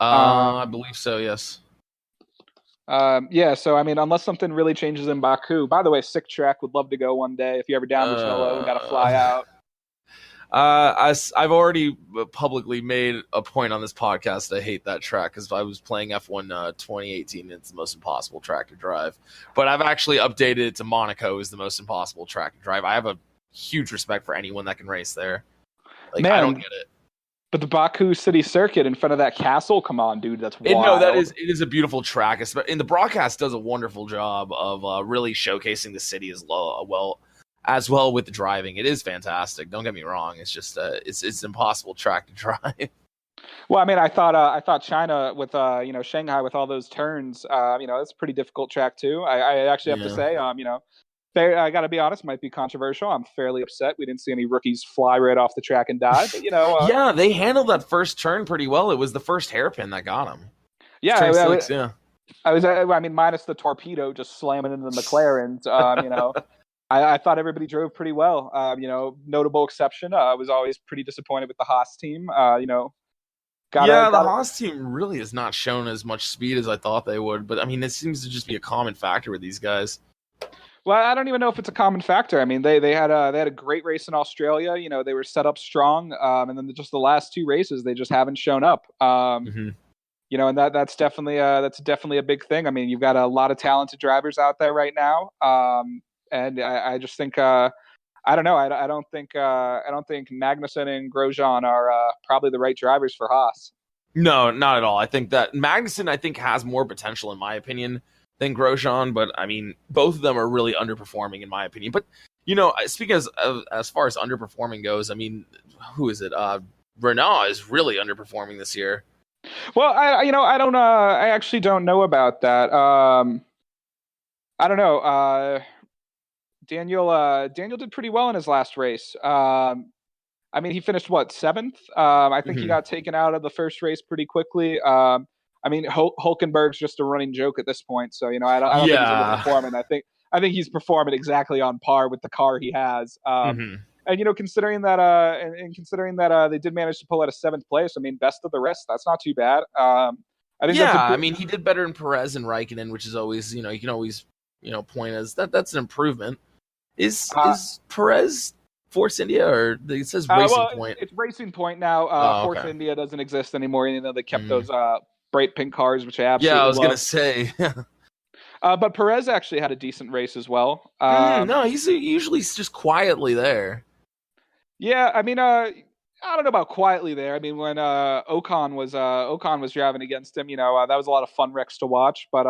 I believe so. Yes. Yeah. So I mean, unless something really changes in Baku. By the way, sick track. Would love to go one day. If you're ever down to Solo, got to fly out. I've already publicly made a point on this podcast. I hate that track because I was playing F1 2018. It's the most impossible track to drive. But I've actually updated it to Monaco is the most impossible track to drive. I have a huge respect for anyone that can race there. Man, I don't get it. But the Baku City Circuit in front of that castle, come on, dude, that's wild. No, it is a beautiful track. And the broadcast does a wonderful job of really showcasing the city as well with the driving. It is fantastic. Don't get me wrong. It's just it's an impossible track to drive. Well, I mean, I thought China with Shanghai with all those turns, it's a pretty difficult track too. I actually have to say, I got to be honest, might be controversial. I'm fairly upset we didn't see any rookies fly right off the track and die. But yeah, they handled that first turn pretty well. It was the first hairpin that got him. Yeah, I mean, minus the torpedo just slamming into the McLarens. I thought everybody drove pretty well. Notable exception. I was always pretty disappointed with the Haas team. The Haas team really has not shown as much speed as I thought they would. But I mean, it seems to just be a common factor with these guys. Well, I don't even know if it's a common factor. I mean, they had a great race in Australia. You know, they were set up strong, and then just the last two races they just haven't shown up. And that's definitely a big thing. I mean, you've got a lot of talented drivers out there right now. And I just think I don't know. I don't think Magnussen and Grosjean are probably the right drivers for Haas. No, not at all. I think that Magnussen has more potential in my opinion than Grosjean, but I mean both of them are really underperforming in my opinion. But speaking as far as underperforming goes, I mean, who is it? Renault is really underperforming this year. Well, I actually don't know about that. I don't know. Daniel did pretty well in his last race. I mean, he finished 7th. I think he got taken out of the first race pretty quickly. I mean, Hulkenberg's just a running joke at this point. So I don't think he's underperforming. I think he's performing exactly on par with the car he has. And considering that they did manage to pull out a 7th place, I mean, best of the rest. That's not too bad. I mean, he did better in Perez and Raikkonen, which is always you can always point as that's an improvement. Is Perez Force India, or it says Racing Point? It's Racing Point now. Force India doesn't exist anymore. They kept those bright pink cars, which I absolutely Yeah, I was love. gonna say. But Perez actually had a decent race as well. No, he's usually just quietly there. Yeah, I mean, I don't know about quietly there. I mean, when Ocon was driving against him, that was a lot of fun wrecks to watch. But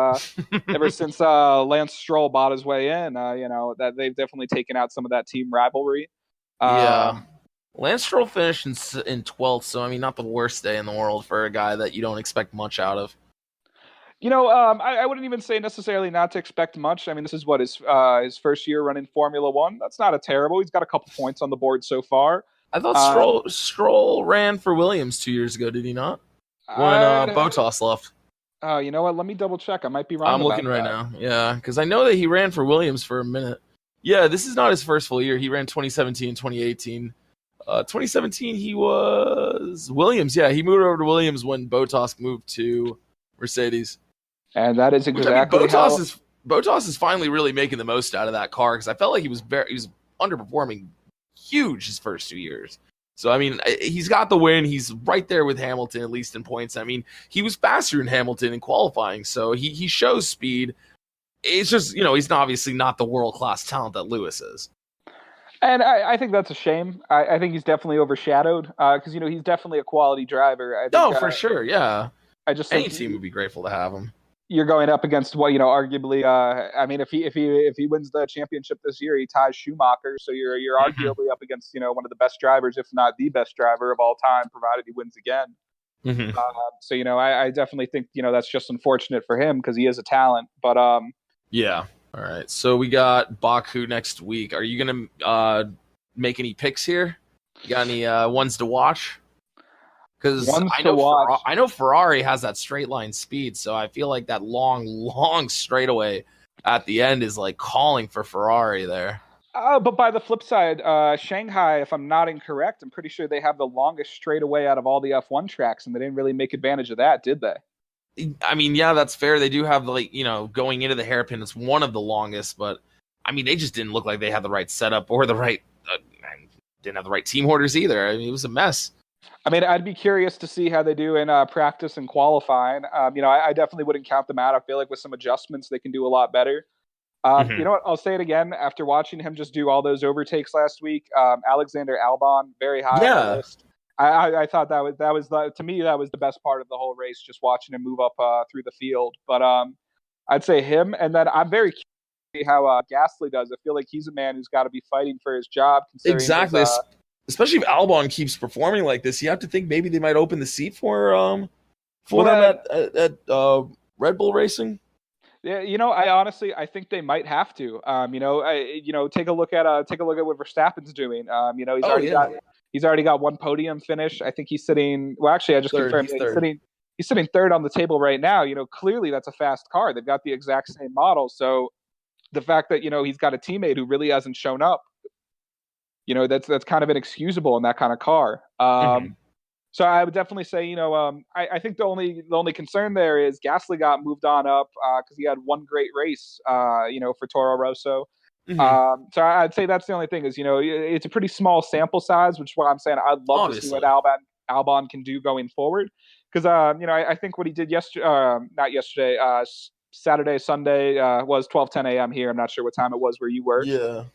ever since Lance Stroll bought his way in, that they've definitely taken out some of that team rivalry. Yeah. Lance Stroll finished in 12th, so I mean, not the worst day in the world for a guy that you don't expect much out of. I wouldn't even say necessarily not to expect much. I mean, this is what his first year running Formula One. That's not a terrible. He's got a couple points on the board so far. I thought Stroll ran for Williams 2 years ago, did he not? When Bottas left. You know what? Let me double check. I might be wrong. I'm looking right now. Yeah, because I know that he ran for Williams for a minute. Yeah, this is not his first full year. He ran 2017 and 2018. 2017 he was Williams. Yeah, he moved over to Williams when Bottas moved to Mercedes. And that is exactly Bottas is finally really making the most out of that car, because I felt like he was underperforming huge his first 2 years. So I mean, he's got the win. He's right there with Hamilton, at least in points. I mean, he was faster than Hamilton in qualifying, so he shows speed. It's just, he's obviously not the world-class talent that Lewis is. And I think that's a shame. I think he's definitely overshadowed because he's definitely a quality driver. For sure, yeah. I just any think team would be grateful to have him. You're going up against what arguably. I mean, if he wins the championship this year, he ties Schumacher. So you're arguably up against one of the best drivers, if not the best driver of all time, provided he wins again. Mm-hmm. So I definitely think that's just unfortunate for him because he is a talent. But yeah. All right. So we got Baku next week. Are you gonna make any picks here? You got any ones to watch? Because I know Ferrari has that straight line speed, so I feel like that long straightaway at the end is like calling for Ferrari there. But by the flip side, Shanghai, if I'm not incorrect, I'm pretty sure they have the longest straightaway out of all the F1 tracks, and they didn't really make advantage of that, did they? I mean, yeah, that's fair. They do have going into the hairpin, it's one of the longest, but I mean, they just didn't look like they had the right setup or the right didn't have the right team orders either. I mean, it was a mess. I mean, I'd be curious to see how they do in practice and qualifying. I definitely wouldn't count them out. I feel like with some adjustments, they can do a lot better. You know what? I'll say it again. After watching him just do all those overtakes last week, Alexander Albon, very high on the list. I thought that was to me, that was the best part of the whole race, just watching him move up through the field. But I'd say him. And then I'm very curious to see how Gasly does. I feel like he's a man who's got to be fighting for his job. Exactly. Especially if Albon keeps performing like this, you have to think maybe they might open the seat for him at Red Bull Racing. Yeah, I think they might have to. Take a look at what Verstappen's doing. He's already got one podium finish. I think he's sitting. Well, actually, I just confirmed he's sitting third on the table right now. Clearly that's a fast car. They've got the exact same model. So the fact that he's got a teammate who really hasn't shown up. That's kind of inexcusable in that kind of car. So I would definitely say, I think the only concern there is Gasly got moved on up because he had one great race, for Toro Rosso. Mm-hmm. So I'd say that's the only thing is, it's a pretty small sample size, which is what I'm saying. I'd love to see what Albon can do going forward. Because, I think what he did Saturday, Sunday was 12:10 a.m. here. I'm not sure what time it was where you were. Yeah.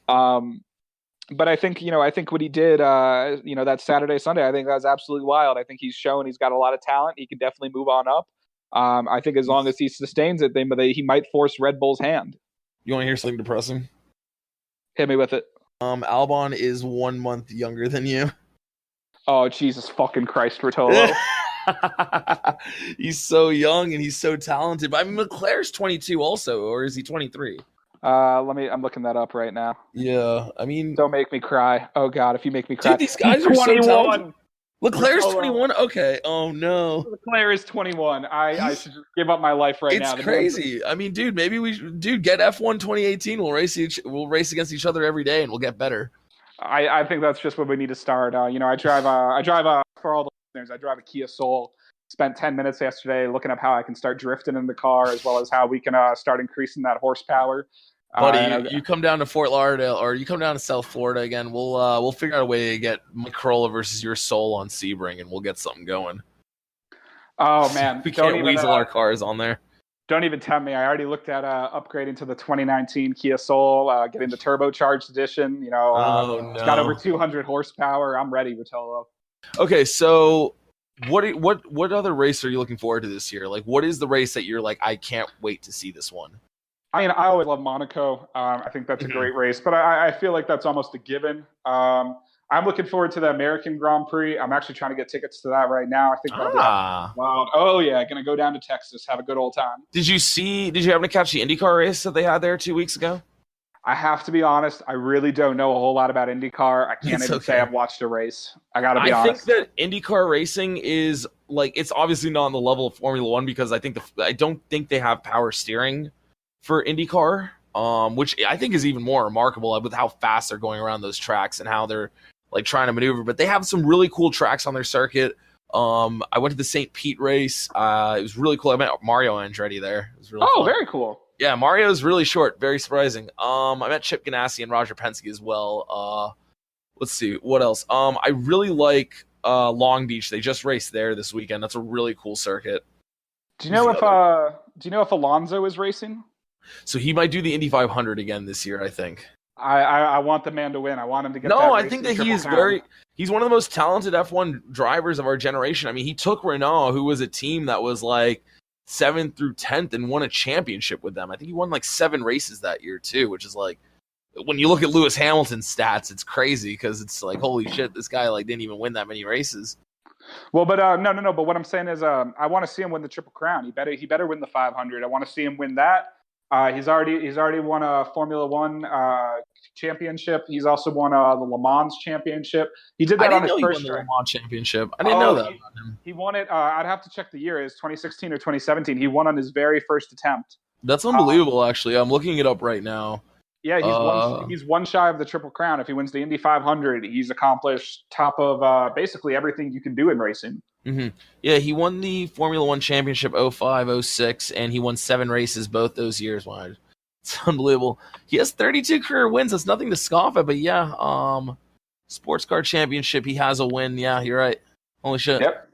But I think what he did, that Saturday, Sunday, I think that's absolutely wild. I think he's shown he's got a lot of talent. He can definitely move on up. I think as long as he sustains it, he might force Red Bull's hand. You want to hear something depressing? Hit me with it. Albon is 1 month younger than you. Oh, Jesus fucking Christ, Rotolo. He's so young and he's so talented. But I mean, Leclerc's 22 also, or is he 23? I'm looking that up right now. Yeah, I mean, don't make me cry. Oh God, if you make me cry, dude, these guys are 21. So talented. Leclerc's 21. Okay. Oh no. Leclerc is 21. I should just give up my life right now. It's crazy. I mean, dude, maybe we should, get F1 2018. We'll race against each other every day, and we'll get better. I think that's just what we need to start. I drive for all the listeners. I drive a Kia Soul. Spent 10 minutes yesterday looking up how I can start drifting in the car, as well as how we can start increasing that horsepower. Buddy, you come down to Fort Lauderdale, or you come down to South Florida again. We'll figure out a way to get Mike Corolla versus your Soul on Sebring, and we'll get something going. Oh man, We can't weasel our cars on there. Don't even tempt me. I already looked at upgrading to the 2019 Kia Soul, getting the turbocharged edition. It's got over 200 horsepower. I'm ready, Rotolo. Okay, so what other race are you looking forward to this year? Like, what is the race that you're like, I can't wait to see this one? I mean, I always love Monaco. I think that's a great race, but I feel like that's almost a given. I'm looking forward to the American Grand Prix. I'm actually trying to get tickets to that right now. I think that'll be wild. Oh yeah, gonna go down to Texas, have a good old time. Did you happen to catch the IndyCar race that they had there 2 weeks ago? I have to be honest, I really don't know a whole lot about IndyCar. I can't even say I've watched a race. I gotta be honest. I think that IndyCar racing is like, it's obviously not on the level of Formula One because I don't think they have power steering for IndyCar, which I think is even more remarkable with how fast they're going around those tracks and how they're like trying to maneuver. But they have some really cool tracks on their circuit. I went to the St. Pete race. It was really cool. I met Mario Andretti there. It was really fun. Very cool. Yeah, Mario's really short, very surprising. I met Chip Ganassi and Roger Penske as well. Let's see, what else? I really like Long Beach. They just raced there this weekend. That's a really cool circuit. Do you know if Alonso is racing? So he might do the Indy 500 again this year, I think. I want the man to win. I want him to get. No, I think that he's one of the most talented F1 drivers of our generation. I mean, he took Renault, who was a team that was like 7th through 10th, and won a championship with them. I think he won like 7 races that year too, which is like, when you look at Lewis Hamilton's stats, it's crazy because it's like, holy shit, this guy like didn't even win that many races. Well, but no. But what I'm saying is, I want to see him win the Triple Crown. He better win the 500. I want to see him win that. He's already won a Formula One championship. He's also won the Le Mans championship. He did that on his first try. Le Mans championship. I didn't know that about him. He won it. I'd have to check the year. It's 2016 or 2017. He won on his very first attempt. That's unbelievable. Actually, I'm looking it up right now. Yeah, he's one shy of the Triple Crown. If he wins the Indy 500, he's accomplished top of basically everything you can do in racing. Mm-hmm. Yeah, he won the Formula One championship 05, 06, and he won 7 races both those years. Wow, it's unbelievable. He has 32 career wins. That's nothing to scoff at, but yeah, sports car championship, he has a win. Yeah, you're right. Holy shit. Yep.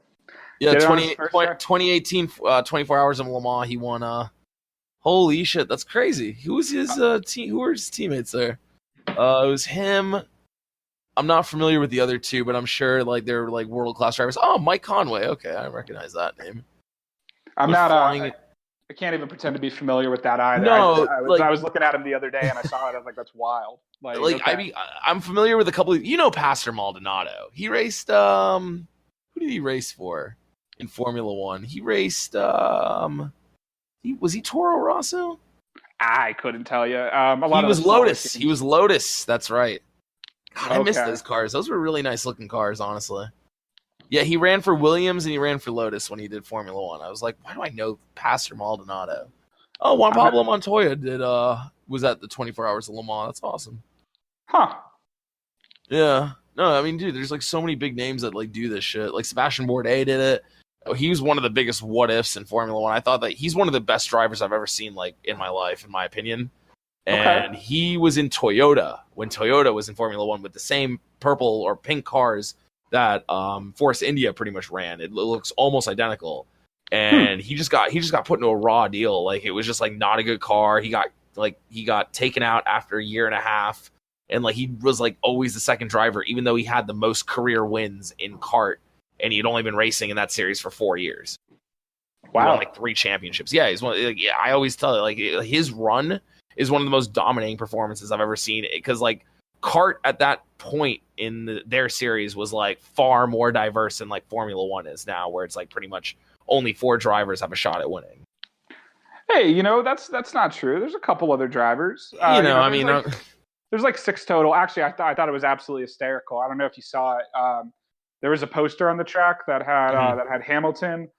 Yeah, 2018, 24 Hours of Le Mans, he won. Holy shit, that's crazy. Who was his team? Who were his teammates there? It was him. I'm not familiar with the other two, but I'm sure like they're like world class drivers. Oh, Mike Conway. Okay, I recognize that name. I can't even pretend to be familiar with that either. No, I was looking at him the other day and I saw it. I was like, that's wild. I mean, I'm familiar with a couple of, Pastor Maldonado. He raced. Who did he race for in Formula One? He raced. Was he Toro Rosso? I couldn't tell you. He was Lotus. He was Lotus. That's right. God, I missed those cars. Those were really nice looking cars, honestly. Yeah, he ran for Williams and he ran for Lotus when he did Formula One. I was like, why do I know Pastor Maldonado? Oh, Juan Pablo Montoya was at the 24 Hours of Le Mans. That's awesome. Huh. Yeah. No, I mean, dude, there's like so many big names that like do this shit. Like Sebastian Bourdais did it. Oh, he was one of the biggest what ifs in Formula One. I thought that he's one of the best drivers I've ever seen, like in my life, in my opinion. And he was in Toyota when Toyota was in Formula One with the same purple or pink cars that Force India pretty much ran. It looks almost identical. And he just got put into a raw deal. Like it was just like not a good car. He got taken out after a year and a half. And like he was like always the second driver, even though he had the most career wins in kart. And he'd only been racing in that series for 4 years. Wow. He won like 3 championships. Yeah, I always tell you, like his run is one of the most dominating performances I've ever seen. Because like kart at that point in their series was like far more diverse than like Formula One is now, where it's like pretty much only 4 drivers have a shot at winning. Hey, that's not true. There's a couple other drivers. There's like 6 total. Actually, I thought it was absolutely hysterical. I don't know if you saw it. There was a poster on the track that had Hamilton,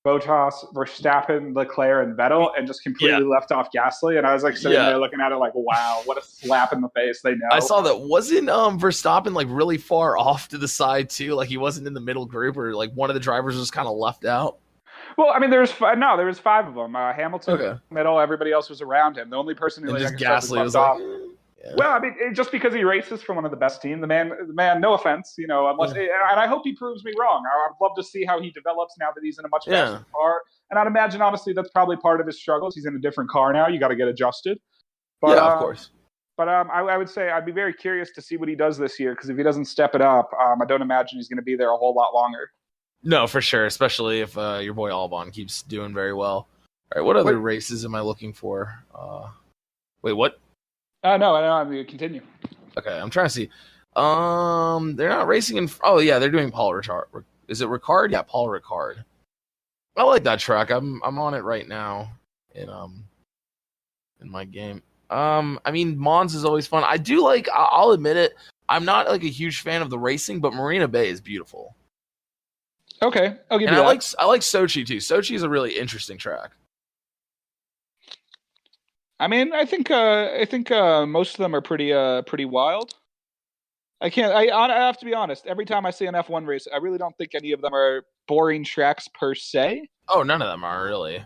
Bottas, Verstappen, Leclerc, and Vettel, and just completely left off Gasly. And I was like sitting there looking at it like, wow, what a slap in the face. They know. I saw that. Wasn't Verstappen like really far off to the side too? Like he wasn't in the middle group, or like one of the drivers was kind of left out? Well, I mean, there was 5 of them. Hamilton, middle, everybody else was around him. The only person who just Gasly was like, Well, I mean, just because he races for one of the best teams, the man. No offense, unless, and I hope he proves me wrong. I'd love to see how he develops now that he's in a much faster car. And I'd imagine, honestly, that's probably part of his struggles. He's in a different car now. You got to get adjusted. But, yeah, of course. But I would say I'd be very curious to see what he does this year, because if he doesn't step it up, I don't imagine he's going to be there a whole lot longer. No, for sure, especially if your boy Albon keeps doing very well. All right, what other races am I looking for? Wait, what? No, I'm going to continue. Okay, I'm trying to see. They're not racing in. Oh yeah, they're doing Paul Ricard. Is it Ricard? Yeah, Paul Ricard. I like that track. I'm on it right now in my game. I mean, Mons is always fun. I do like. I'll admit it. I'm not like a huge fan of the racing, but Marina Bay is beautiful. Okay, I'll give you that. I like Sochi too. Sochi is a really interesting track. I mean, I think most of them are pretty wild. I have to be honest. Every time I see an F1 race, I really don't think any of them are boring tracks per se. Oh, none of them are really.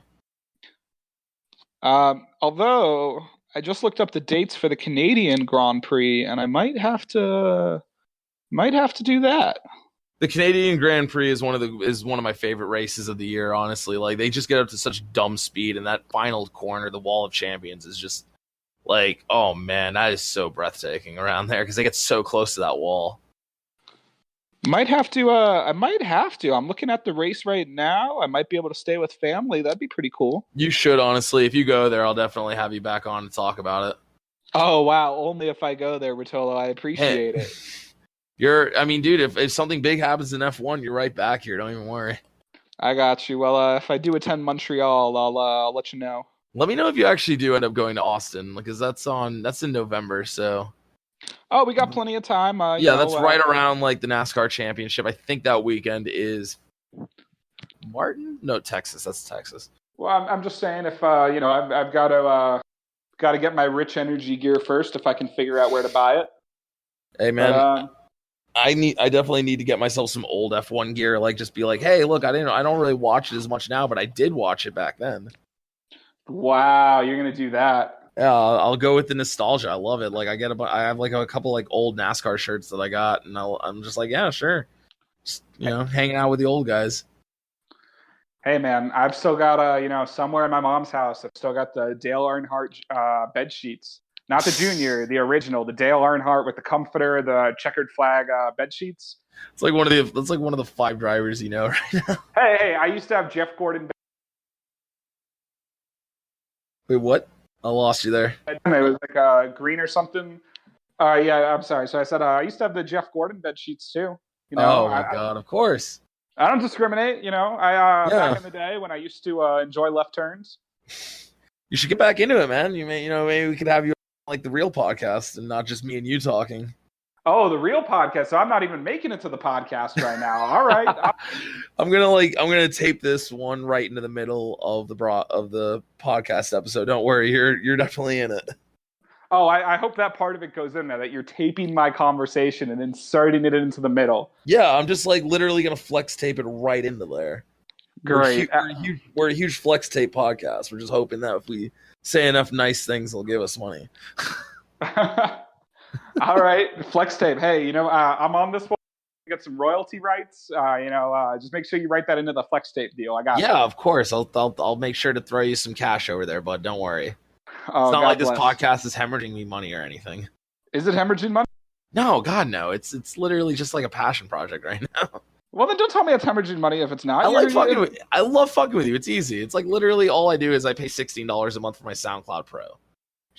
Although I just looked up the dates for the Canadian Grand Prix, and I might have to do that. The Canadian Grand Prix is one of my favorite races of the year, honestly. Like, they just get up to such dumb speed, and that final corner, the Wall of Champions, is just like, oh man, that is so breathtaking around there, because they get so close to that wall. I might have to. I'm looking at the race right now. I might be able to stay with family. That'd be pretty cool. You should, honestly. If you go there, I'll definitely have you back on to talk about it. Oh wow, only if I go there, Rotolo. I appreciate it. Dude, if something big happens in F1, you're right back here. Don't even worry. I got you. Well, if I do attend Montreal, I'll let you know. Let me know if you actually do end up going to Austin, because that's in November. So. Oh, we got plenty of time. That's right around like the NASCAR Championship. I think that weekend is Martin. No, Texas. That's Texas. Well, I'm just saying, if I've got to get my rich energy gear first if I can figure out where to buy it. Hey man. I definitely need to get myself some old F1 gear. Like, just be like, hey, look, I don't really watch it as much now, but I did watch it back then. Wow, you're gonna do that? Yeah, I'll go with the nostalgia. I love it. Like, I have like a couple like old NASCAR shirts that I got, and I'm just like, yeah, sure, just hanging out with the old guys. Hey man, I've still got somewhere in my mom's house, I've still got the Dale Earnhardt bed sheets. Not the junior, the original, the Dale Earnhardt with the comforter, the checkered flag bed sheets. It's like one of the 5 drivers right now. Hey, I used to have Jeff Gordon. Wait, what? I lost you there. It was like green or something. Yeah, I'm sorry. So I said I used to have the Jeff Gordon bed sheets too. Oh my God, of course. I don't discriminate. Back in the day when I used to enjoy left turns. You should get back into it, man. Maybe we could have you on, like, the real podcast and not just me and you talking. Oh, the real podcast. So I'm not even making it to the podcast right now. All right. I'm gonna tape this one right into the middle of the podcast episode. Don't worry, you're definitely in it. Oh, I hope that part of it goes in there, that you're taping my conversation and inserting it into the middle. Yeah, I'm just like literally gonna flex tape it right into there. Great. We're a huge flex tape podcast. We're just hoping that if we say enough nice things, they'll give us money. All right, flex tape. Hey, I'm on this one. Get some royalty rights. Just make sure you write that into the flex tape deal. I got you. Yeah, of course. I'll make sure to throw you some cash over there, bud. Don't worry. Oh, it's not God like this bless. podcast is hemorrhaging me money or anything. Is it hemorrhaging money? No, God, no. It's literally just like a passion project right now. Well, then don't tell me it's hemorrhaging money if it's not. I love fucking with you. It's easy. It's like literally all I do is I pay $16 a month for my SoundCloud Pro.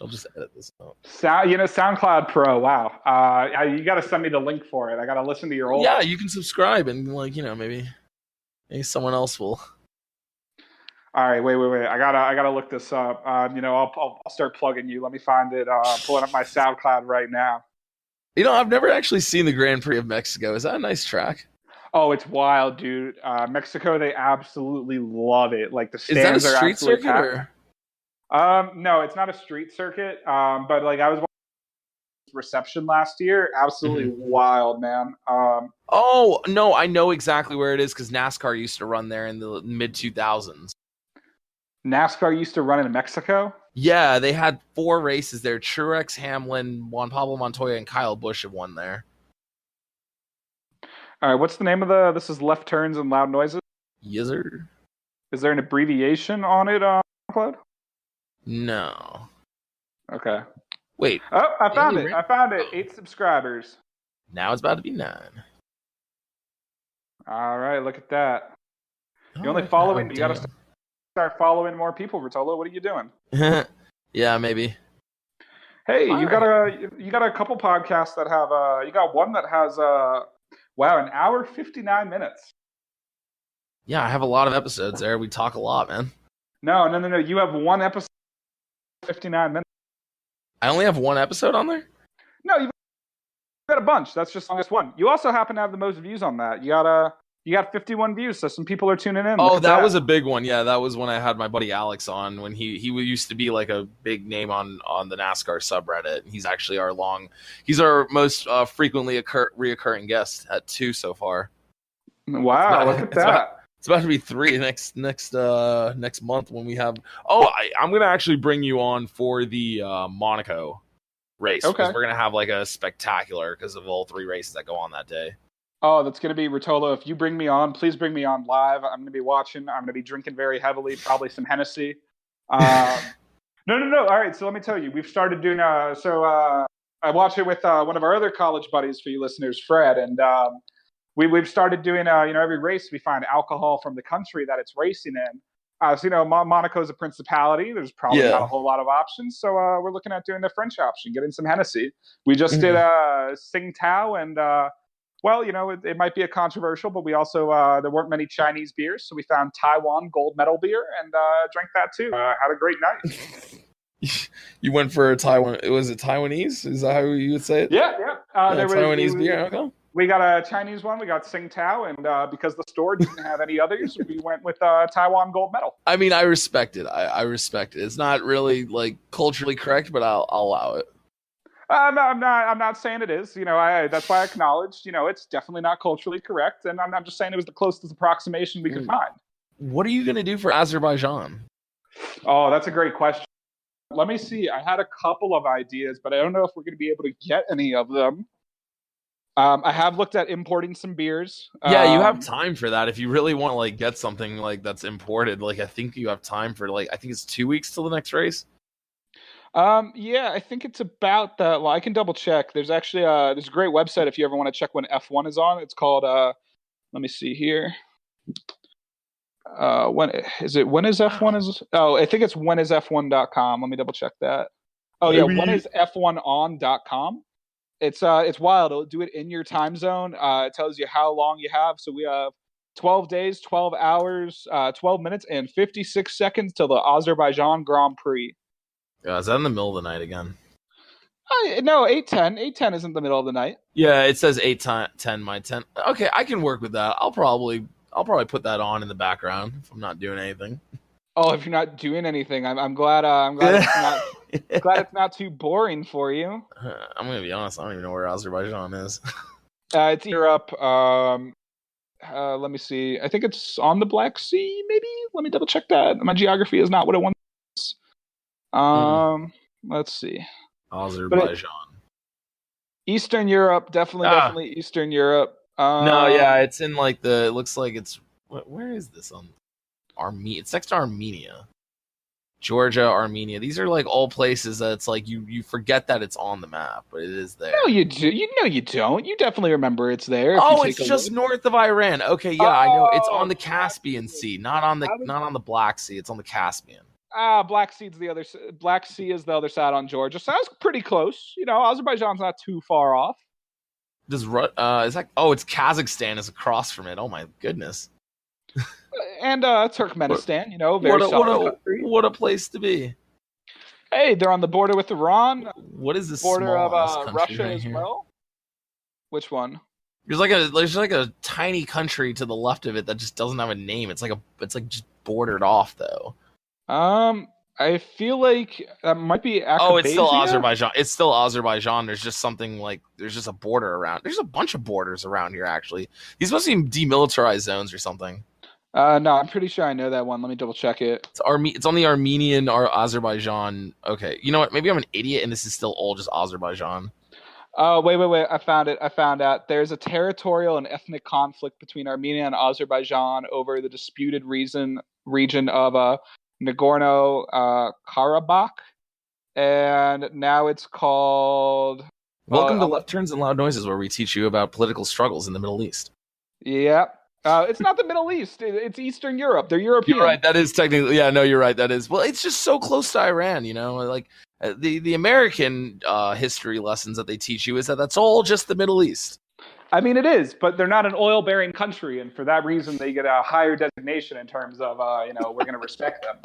I'll just edit this out. SoundCloud Pro. Wow. You got to send me the link for it. I got to listen to your old. Yeah, you can subscribe and maybe someone else will. All right, wait. I gotta look this up. I'll start plugging you. Let me find it. Pulling up my SoundCloud right now. I've never actually seen the Grand Prix of Mexico. Is that a nice track? Oh, it's wild, dude. Mexico, they absolutely love it. Like the stands are absolutely packed. Is that a street circuit? Or? No, it's not a street circuit. But like I was watching reception last year. Absolutely wild, man. Oh no, I know exactly where it is because NASCAR used to run there in the mid 2000s. NASCAR used to run in Mexico. Yeah, they had 4 races there. Truex, Hamlin, Juan Pablo Montoya, and Kyle Busch have won there. All right, what's the name of this is Left Turns and Loud Noises. Yes, sir. Is there an abbreviation on it, Cloud? No. Okay. Wait. Oh, I found it. 8 subscribers. Now it's about to be 9. All right, look at that. You're only following. You got to start following more people, Rotolo. What are you doing? Yeah, maybe. Hey, you got a couple podcasts that have you got one that has an hour 59 minutes. Yeah, I have a lot of episodes there. We talk a lot, man. No. You have one episode 59 minutes. I only have one episode on there? No, you've got a bunch. That's just the longest one. You also happen to have the most views on that. You got 51 views, so some people are tuning in. Oh, that was a big one. Yeah, that was when I had my buddy Alex on when he used to be like a big name on the NASCAR subreddit. He's actually he's our most frequently reoccurring guest at 2 so far. Wow, look at that. It's about to be 3 next month when we have. Oh, I'm gonna actually bring you on for the Monaco race. Okay, because we're gonna have like a spectacular because of all 3 races that go on that day. Oh, that's gonna be Rotolo. If you bring me on, please bring me on live. I'm gonna be watching. I'm gonna be drinking very heavily, probably some Hennessy. No. All right, so let me tell you, we've started doing. I watched it with one of our other college buddies for you listeners, Fred, and. We've started doing, every race we find alcohol from the country that it's racing in. So, Monaco's a principality. There's probably not a whole lot of options. So we're looking at doing the French option, getting some Hennessy. We just did Tsingtao and, it might be a controversial, but we also, there weren't many Chinese beers. So we found Taiwan gold medal beer and drank that too. Had a great night. You went for a Taiwan. Was it Taiwanese? Is that how you would say it? Yeah. Taiwanese beer. Okay. We got a Chinese one. We got Tsingtao, and because the store didn't have any others, we went with Taiwan gold medal. I mean, I respect it. I respect it. It's not really like culturally correct, but I'll allow it. I'm not saying it is. That's why I acknowledged. It's definitely not culturally correct, and I'm just saying it was the closest approximation we could find. What are you gonna do for Azerbaijan? Oh, that's a great question. Let me see. I had a couple of ideas, but I don't know if we're going to be able to get any of them. I have looked at importing some beers. Yeah, you have time for that if you really want to like get something like that's imported. Like I think you have time for I think it's 2 weeks till the next race. Yeah, I think it's about that. Well, I can double check. There's actually there's a great website if you ever want to check when F1 is on. It's called let me see here. When is F1 is? Oh, I think it's whenisf1.com. Let me double check that. Oh yeah, whenisf1on.com. It's wild. It'll do it in your time zone. It tells you how long you have. So we have 12 days, 12 hours, 12 minutes, and 56 seconds till the Azerbaijan Grand Prix. Yeah, is that in the middle of the night again? No, 8:10. 8:10 isn't the middle of the night. Yeah, it says 8:10 my 10. Okay, I can work with that. I'll probably put that on in the background if I'm not doing anything. Oh, if you're not doing anything, I'm glad. I'm glad it's not. Glad it's not too boring for you. I'm gonna be honest. I don't even know where Azerbaijan is. It's Europe. Let me see. I think it's on the Black Sea. Maybe. Let me double check that. My geography is not what it wants. Let's see. Azerbaijan. Eastern Europe, definitely Eastern Europe. No, yeah, it's in like it looks like it's. Where is this on? Armenia. It's next to Armenia. Georgia, Armenia. These are like all places that it's like you forget that it's on the map, but it is there. No, you do. You don't. You definitely remember it's there. It's just north of Iran. Okay, yeah, I know. It's on the Caspian Sea, not on the Black Sea. It's on the Caspian. Black Sea is the other. Black Sea is the other side on Georgia. So that's pretty close. Azerbaijan's not too far off. Is that? Oh, it's Kazakhstan is across from it. Oh my goodness. And Turkmenistan, very solid country. What a place to be. Hey, they're on the border with Iran. What is this border of Russia right as here? well? Which one? There's like a tiny country to the left of it that just doesn't have a name. It's like just bordered off though. I feel like that might be Azerbaijan. Oh, it's still Azerbaijan. It's still Azerbaijan. There's just something like there's just a border around. There's a bunch of borders around here actually. These must be demilitarized zones or something. No, I'm pretty sure I know that one. Let me double check it. It's on the Armenian or Azerbaijan. Okay, you know what? Maybe I'm an idiot, and this is still all just Azerbaijan. Oh, wait. I found it. I found out there's a territorial and ethnic conflict between Armenia and Azerbaijan over the disputed region of Nagorno-Karabakh. And now it's called... Welcome to Left Turns and Loud Noises, where we teach you about political struggles in the Middle East. Yeah. It's not the Middle East. It's Eastern Europe. They're European. You're right. That is technically... Yeah, no, you're right. That is... Well, it's just so close to Iran, you know? Like, the American history lessons that they teach you is that that's all just the Middle East. I mean, it is, but they're not an oil-bearing country, and for that reason, they get a higher designation in terms of, we're going to respect them.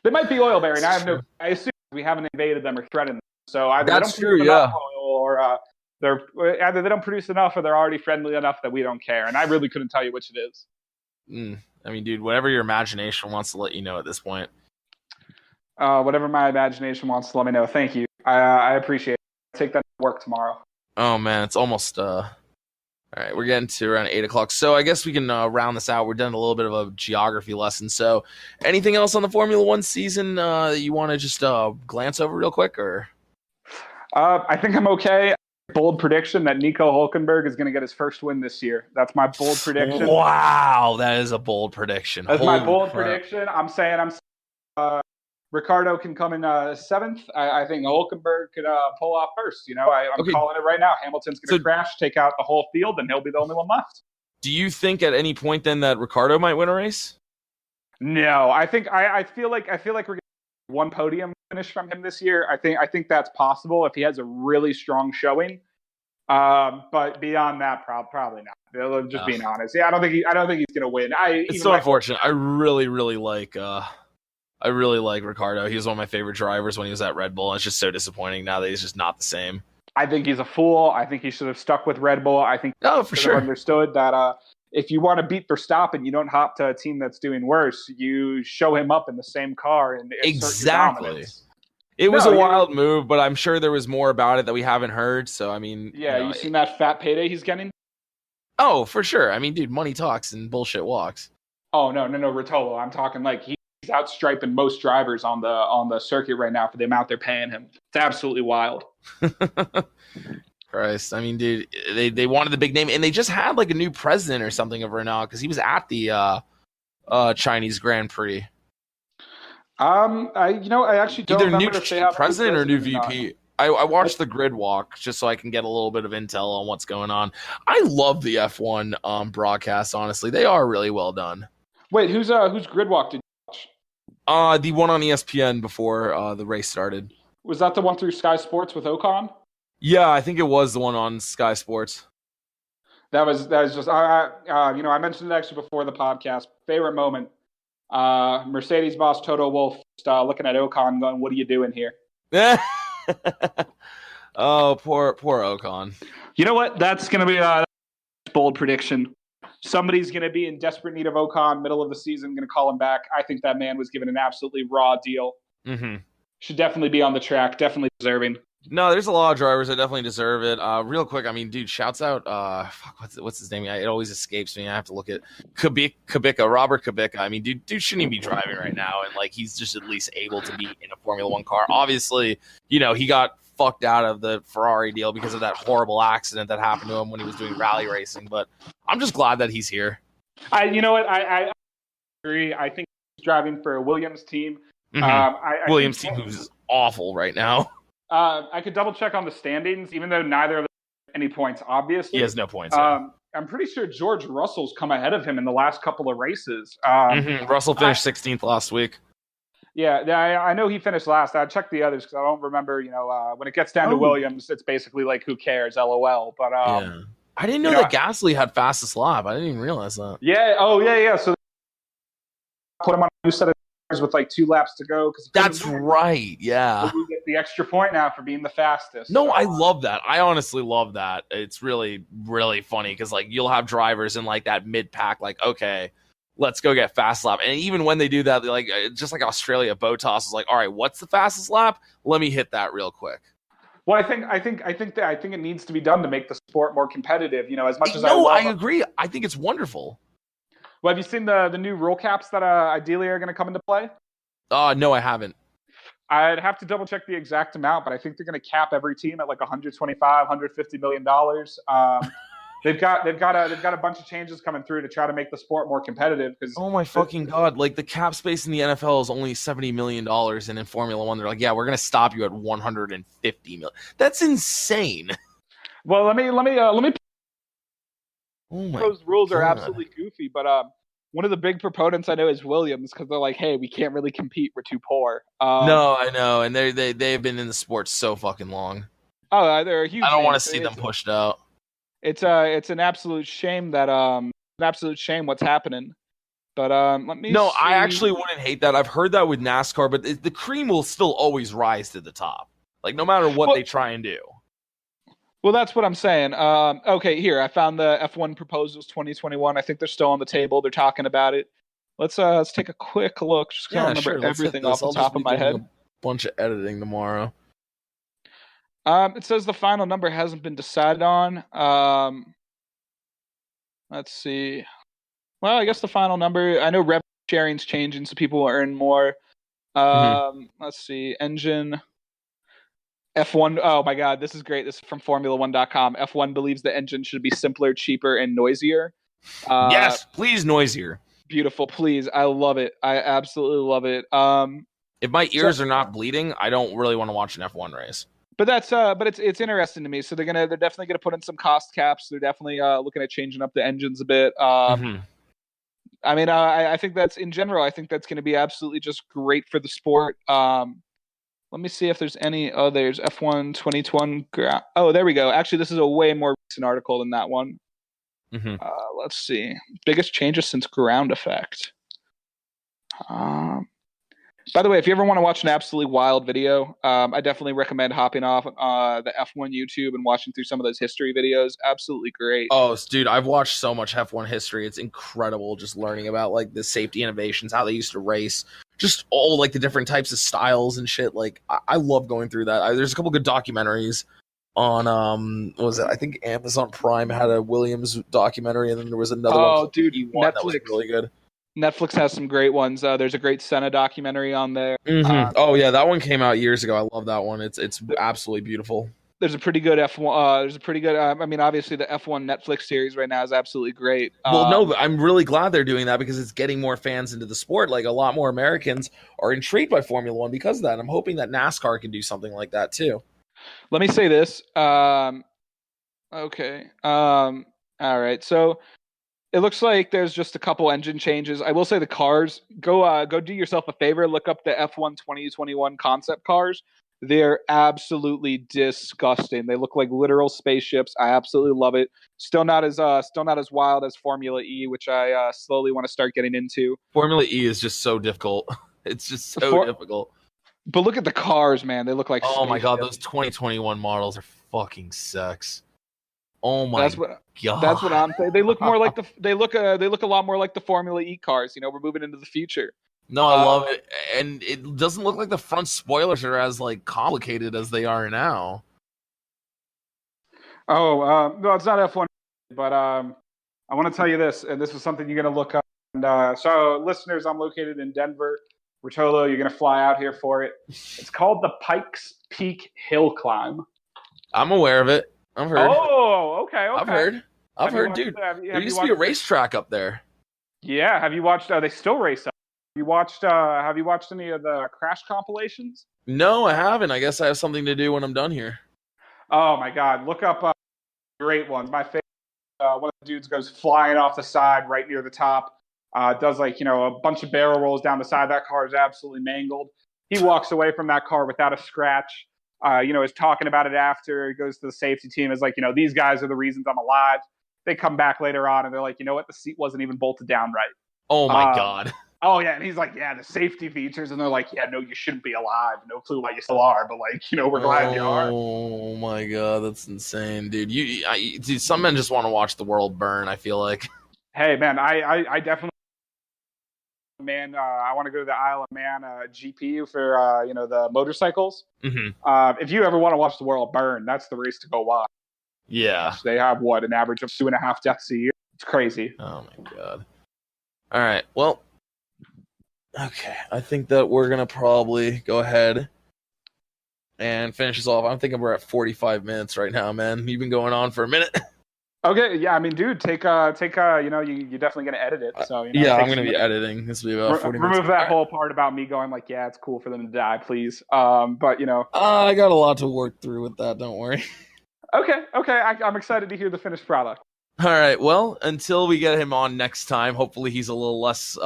They might be oil-bearing. I assume we haven't invaded them or threatened them. So either that's they don't produce enough oil, or either they don't produce enough, or they're already friendly enough that we don't care. And I really couldn't tell you which it is. I mean, dude, whatever your imagination wants to let you know at this point. Whatever my imagination wants to let me know. Thank you. I appreciate it. I'll take that to work tomorrow. Oh, man, it's almost... All right, we're getting to around 8 o'clock. So I guess we can round this out. We're done a little bit of a geography lesson. So anything else on the Formula One season that you want to just glance over real quick? Or I think I'm okay. Bold prediction that Nico Hülkenberg is going to get his first win this year. That's my bold prediction. Wow, that is a bold prediction. That's my bold prediction. I'm saying Ricardo can come in seventh. I think Hülkenberg could pull off first. You know, I'm calling it right now. Hamilton's going to crash, take out the whole field, and he'll be the only one left. Do you think at any point then that Ricardo might win a race? No, I think I feel like we're going to get one podium finish from him this year. I think that's possible if he has a really strong showing. But beyond that, probably not. Just being honest. Yeah, I don't think he's going to win. It's so unfortunate. I really like Ricardo. He was one of my favorite drivers when he was at Red Bull, and it's just so disappointing now that he's just not the same. I think he's a fool. I think he should have stuck with Red Bull. I think for sure understood that if you want to beat Verstappen, you don't hop to a team that's doing worse. You show him up in the same car and exactly. It was a wild move, but I'm sure there was more about it that we haven't heard. So I mean, you seen that fat payday he's getting? Oh, for sure. I mean, dude, money talks and bullshit walks. Oh no, Rotolo. I'm talking like he's outstriping most drivers on the circuit right now for the amount they're paying him. It's absolutely wild. Christ, I mean, dude, they wanted the big name, and they just had like a new president or something of Renault because he was at the Chinese Grand Prix. I actually don't either remember new if they have president or new VP. I watched the grid walk just so I can get a little bit of intel on what's going on. I love the F1 broadcasts. Honestly, they are really well done. Wait, whose grid walk did you watch? The one on ESPN before the race started. Was that the one through Sky Sports with Ocon? Yeah, I think it was the one on Sky Sports. That was just I mentioned it actually before the podcast. Favorite moment. Mercedes boss Toto Wolff looking at Ocon going, "What are you doing here?" Oh, poor Ocon. You know what? That's going to be a bold prediction. Somebody's going to be in desperate need of Ocon, middle of the season, going to call him back. I think that man was given an absolutely raw deal. Mm-hmm. Should definitely be on the track, definitely deserving. No, there's a lot of drivers that definitely deserve it. Real quick, I mean, dude, shouts out, what's his name? It always escapes me. I have to look at Kubica, Robert Kubica. I mean, dude shouldn't even be driving right now, and like he's just at least able to be in a Formula One car. Obviously, he got fucked out of the Ferrari deal because of that horrible accident that happened to him when he was doing rally racing. But I'm just glad that he's here. You know what? I agree. I think he's driving for a Williams team. Mm-hmm. Williams team who's awful right now. I could double check on the standings, even though neither of them have any points, obviously. He has no points. I'm pretty sure George Russell's come ahead of him in the last couple of races. Russell finished 16th last week. Yeah, I know he finished last. I checked the others because I don't remember, when it gets down to Williams, it's basically like, who cares, LOL. But I didn't know that Gasly had fastest lap. I didn't even realize that. Yeah, yeah. So put him on a new set of with like 2 laps to go. That's right, yeah. So we get the extra point now for being the fastest. No, I love that. I honestly love that. It's really, really funny because like you'll have drivers in like that mid-pack, like, okay, let's go get fast lap. And even when they do that, like just like Australia, Bottas is like, all right, what's the fastest lap? Let me hit that real quick. Well, I think it needs to be done to make the sport more competitive. You know, as much as I agree. I think it's wonderful. Well, have you seen the new rule caps that ideally are going to come into play? No, I haven't. I'd have to double check the exact amount, but I think they're going to cap every team at like 125, 150 million dollars. They've got a bunch of changes coming through to try to make the sport more competitive. Because oh my fucking god! Like the cap space in the NFL is only $70 million, and in Formula One they're like, yeah, we're going to stop you at 150 million. That's insane. Well, let me. Oh my Those rules god. are absolutely goofy, but one of the big proponents I know is Williams, because they're like, hey, we can't really compete, we're too poor. No, I know, and they've been in the sport so fucking long. Oh, they're a huge. I don't want to see them pushed out. It's an absolute shame that what's happening. But let me. No, see. I actually wouldn't hate that. I've heard that with NASCAR, but the cream will still always rise to the top. Like no matter what they try and do. Well, that's what I'm saying. Okay, here I found the F1 proposals 2021. I think they're still on the table. They're talking about it. Let's take a quick look. Just can't remember everything off the top of my head. A bunch of editing tomorrow. It says the final number hasn't been decided on. Let's see. Well, I guess the final number. I know revenue sharing's changing, so people will earn more. Let's see. Engine. F1, oh my god, this is great. This is from Formula1.com. F1 believes the engine should be simpler, cheaper, and noisier. Yes, please noisier. Beautiful, please. I love it. I absolutely love it. If my ears are not bleeding, I don't really want to watch an F1 race. But it's interesting to me. So they're definitely gonna put in some cost caps. They're definitely looking at changing up the engines a bit. I mean, I think that's in general. I think that's going to be absolutely just great for the sport. Let me see if there's any others. F1 2021. Oh, there we go. Actually, this is a way more recent article than that one. Let's see. Biggest changes since ground effect. By the way, if you ever want to watch an absolutely wild video, I definitely recommend hopping off the F1 YouTube and watching through some of those history videos. Absolutely great. Oh, dude, I've watched so much F1 history. It's incredible just learning about like the safety innovations, how they used to race, just all like the different types of styles and shit. Like I love going through that. There's a couple good documentaries on what was it? I think Amazon Prime had a Williams documentary, and then there was another one. Oh, dude, Netflix. That was really good. Netflix has some great ones. There's a great Senna documentary on there. Oh yeah, that one came out years ago. I love that one. It's absolutely beautiful. There's a pretty good F1. There's a pretty good. I mean, obviously the F1 Netflix series right now is absolutely great. Well, no, but I'm really glad they're doing that because it's getting more fans into the sport. Like a lot more Americans are intrigued by Formula One because of that. I'm hoping that NASCAR can do something like that too. Let me say this. Okay. All right. So it looks like there's just a couple engine changes. I will say the cars. Go do yourself a favor. Look up the F1 2021 concept cars. They're absolutely disgusting. They look like literal spaceships. I absolutely love it. Still not as wild as Formula E, which I slowly want to start getting into. Formula E is just so difficult. It's just so difficult. But look at the cars, man. They look like oh my god, those 2021 models are fucking sex. Oh my god. That's what I'm saying. They look more like they look a lot more like the Formula E cars. You know, we're moving into the future. No, I love it, and it doesn't look like the front spoilers are as like complicated as they are now. Oh, no, it's not F1, but I want to tell you this, and this is something you're gonna look up. And so, listeners, I'm located in Denver. Rotolo, you're gonna fly out here for it. It's called the Pikes Peak Hill Climb. I'm aware of it. I've heard. Oh, okay. I've heard, dude. There used to be a racetrack up there. Yeah. Have you watched? They still race up. Have you watched any of the Crash compilations? No, I haven't. I guess I have something to do when I'm done here. Oh my god! Look up great ones. My favorite. One of the dudes goes flying off the side right near the top. Does a bunch of barrel rolls down the side. That car is absolutely mangled. He walks away from that car without a scratch. Is talking about it after. He goes to the safety team. Is like, these guys are the reasons I'm alive. They come back later on and they're like, you know what? The seat wasn't even bolted down right. Oh my god. Oh yeah, and he's like, yeah, the safety features, and they're like, yeah, no, you shouldn't be alive. No clue why you still are, but we're glad you are. Oh my god, that's insane, dude. Dude, some men just want to watch the world burn. I feel like. Hey man, I definitely Man, I want to go to the Isle of Man GP for the motorcycles. Mm-hmm. If you ever want to watch the world burn, that's the race to go watch. Yeah. They have an average of 2.5 deaths a year. It's crazy. Oh my god. All right. Well, okay. I think that we're gonna probably go ahead and finish this off. I'm thinking we're at 45 minutes right now, man. You've been going on for a minute. Okay, yeah, I mean, dude, you're definitely gonna edit it. So yeah, I'm gonna be editing. This will be about 40 minutes. Remove that whole part about me going like, yeah, it's cool for them to die, please. But I got a lot to work through with that. Don't worry. Okay, I'm excited to hear the finished product. All right, well, until we get him on next time, hopefully he's a little less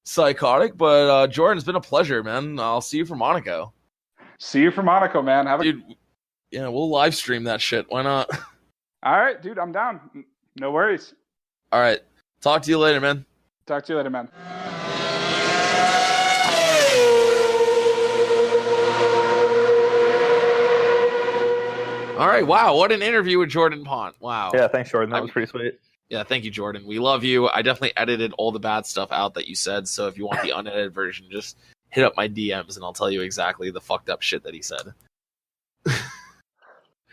psychotic. But Jordan, it's been a pleasure, man. I'll see you for Monaco. See you for Monaco, man. Dude, yeah, we'll live stream that shit. Why not? All right, dude, I'm down. No worries. All right, talk to you later, man. Talk to you later, man. All right, wow, what an interview with Jordan Pont. Wow. Yeah, thanks, Jordan. That was pretty sweet. Yeah, thank you, Jordan. We love you. I definitely edited all the bad stuff out that you said, so if you want the unedited version, just hit up my DMs and I'll tell you exactly the fucked up shit that he said.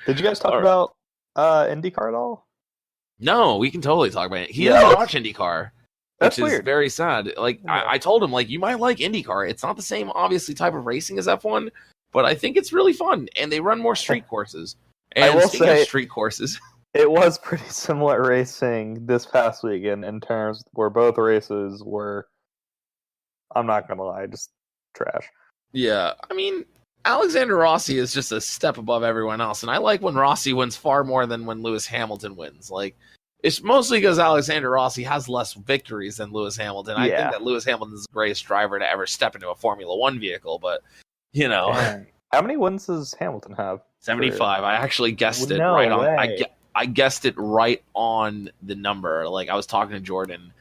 Did you guys talk about IndyCar at all? No, we can totally talk about it. He doesn't watch IndyCar, That's which is weird. very sad. Like, I told him, like, you might like IndyCar. It's not the same, obviously, type of racing as F1, but I think it's really fun, and they run more street courses. And I will speaking say, of street courses, it was pretty similar racing this past weekend in terms where both races were, I'm not going to lie, just trash. yeah, I mean, Alexander Rossi is just a step above everyone else, and I like when Rossi wins far more than when Lewis Hamilton wins. Like, it's mostly because Alexander Rossi has less victories than Lewis Hamilton. I think that Lewis Hamilton is the greatest driver to ever step into a Formula One vehicle, but, How many wins does Hamilton have? 75. I actually guessed it No right way. on. I guessed it right on the number. Like, I was talking to Jordan,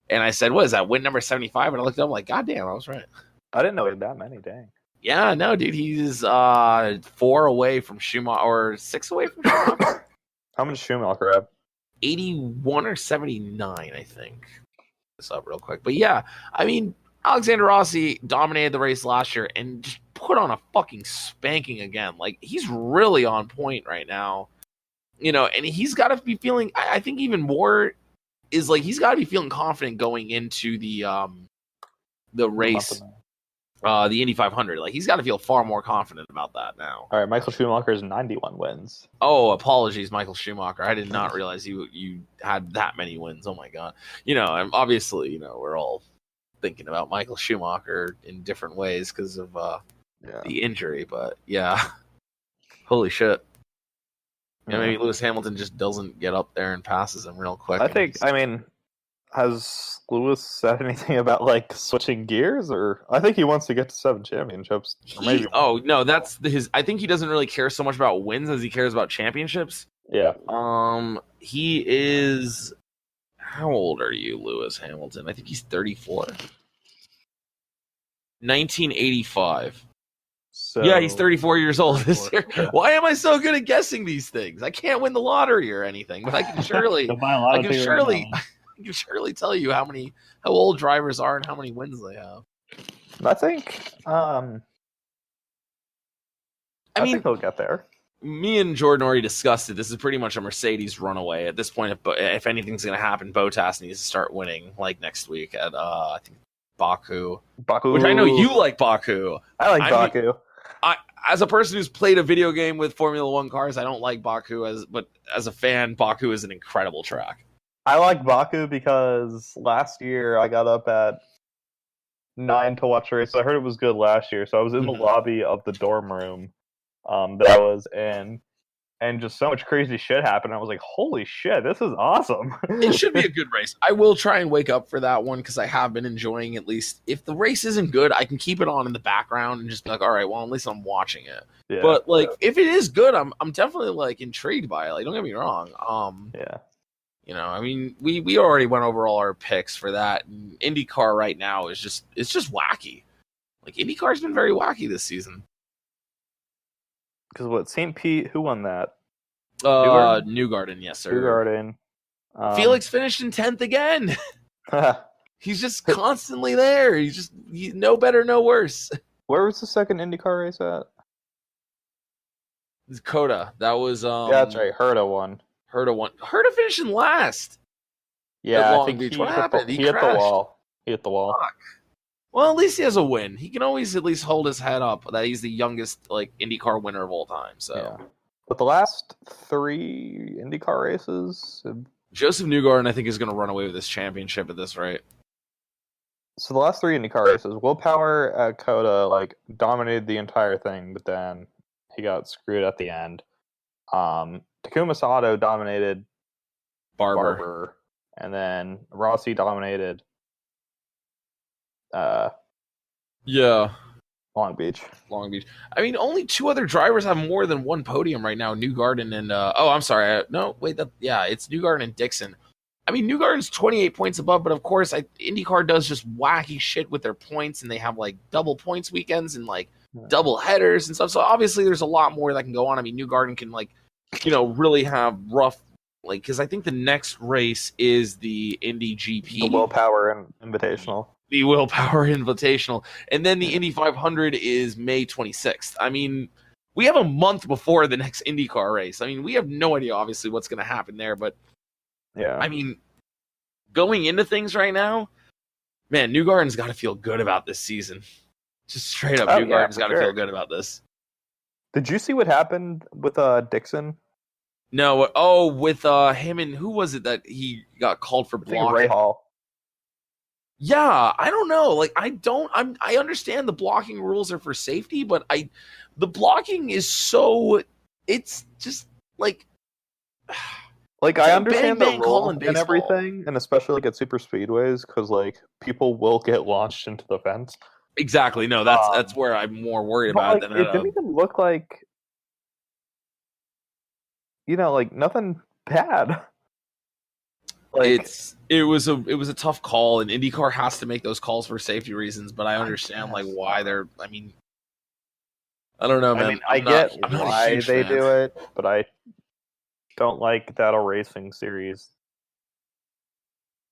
and I said, "What is that? Win number 75?" And I looked up, I'm like, "God damn, I was right." I didn't know he had that many. Dang. Yeah, no, dude, he's 4 away from Schumacher, or 6 away from Schumacher. How much Schumacher have? 81 or 79, I think. This up real quick, but yeah, I mean, Alexander Rossi dominated the race last year and just put on a fucking spanking again. Like, he's really on point right now. And he's got to be feeling, I think even more is like, he's got to be feeling confident going into the race, the Indy 500. Like, he's got to feel far more confident about that now. All right, Michael Schumacher's 91 wins. Oh, apologies, Michael Schumacher. I did not realize you had that many wins. Oh my God. And obviously, we're all thinking about Michael Schumacher in different ways because of the injury, but yeah. Holy shit. Maybe Lewis Hamilton just doesn't get up there and passes him real quick. Has Lewis said anything about, like, switching gears? Or I think he wants to get to 7 championships. No, that's his. I think he doesn't really care so much about wins as he cares about championships. Yeah. He is. How old are you, Lewis Hamilton? I think he's 34. 1985. So, yeah, he's 34 years old this year. Yeah. Why am I so good at guessing these things? I can't win the lottery or anything, but I can surely, I can surely tell you how old drivers are and how many wins they have. I think, I think he'll get there. Me and Jordan already discussed it. This is pretty much a Mercedes runaway at this point. If anything's going to happen, Bottas needs to start winning like next week at I think Baku, which I know you like Baku. I like Baku. As a person who's played a video game with Formula One cars, I don't like Baku, but as a fan, Baku is an incredible track. I like Baku because last year I got up at 9 to watch the race. I heard it was good last year, so I was in the lobby of the dorm room that I was in, and just so much crazy shit happened. I was like, holy shit, this is awesome. It should be a good race. I will try and wake up for that one because I have been enjoying at least. If the race isn't good, I can keep it on in the background and just be like, all right, well, at least I'm watching it. Yeah, but if it is good, I'm definitely like intrigued by it. Like, don't get me wrong. I mean, we already went over all our picks for that. And IndyCar right now is just wacky. Like, IndyCar's been very wacky this season. Because St. Pete, who won that? Newgarden, yes, sir. Newgarden. Felix finished in 10th again. He's just constantly there. He's no better, no worse. Where was the second IndyCar race at? It's Coda. That was Yeah, that's right. Herta won. Herta finishing last. Yeah, at I Long think Beach. he What hit happened? he hit the crashed. wall. He hit the wall. Fuck. Well, at least he has a win. He can always at least hold his head up that he's the youngest IndyCar winner of all time. So, yeah. But the last 3 IndyCar races. Joseph Newgarden, I think, is going to run away with this championship at this rate. So the last 3 IndyCar races, Will Power at Coda dominated the entire thing, but then he got screwed at the end. Takuma Sato dominated Barber, and then Rossi dominated Long Beach. I mean, only 2 other drivers have more than 1 podium right now. Newgarden and it's Newgarden and Dixon. I mean, Newgarden's 28 points above, but of course, IndyCar does just wacky shit with their points, and they have double points weekends and double headers and stuff. So obviously, there's a lot more that can go on. I mean, Newgarden can really have rough. Because I think the next race is the Indy GP. The Willpower Invitational. The Willpower Invitational. And then the Indy 500 is May 26th. I mean, we have a month before the next IndyCar race. I mean, we have no idea, obviously, what's going to happen there. But, yeah, I mean, going into things right now, man, Newgarden's got to feel good about this season. Just straight up, Newgarden's got to feel good about this. Did you see what happened with Dixon? No, with him and who was it that he got called for blocking? Ray Hall. Yeah, I don't know. I understand the blocking rules are for safety, but the blocking is so. It's just I understand the rule and everything, and especially at super speedways because people will get launched into the fence. Exactly. No, that's where I'm more worried about it. It didn't even look like. Nothing bad. It was a tough call, and IndyCar has to make those calls for safety reasons. But I understand why they're. I mean, I don't know, man. I mean, I get why they do it, but I don't like that a racing series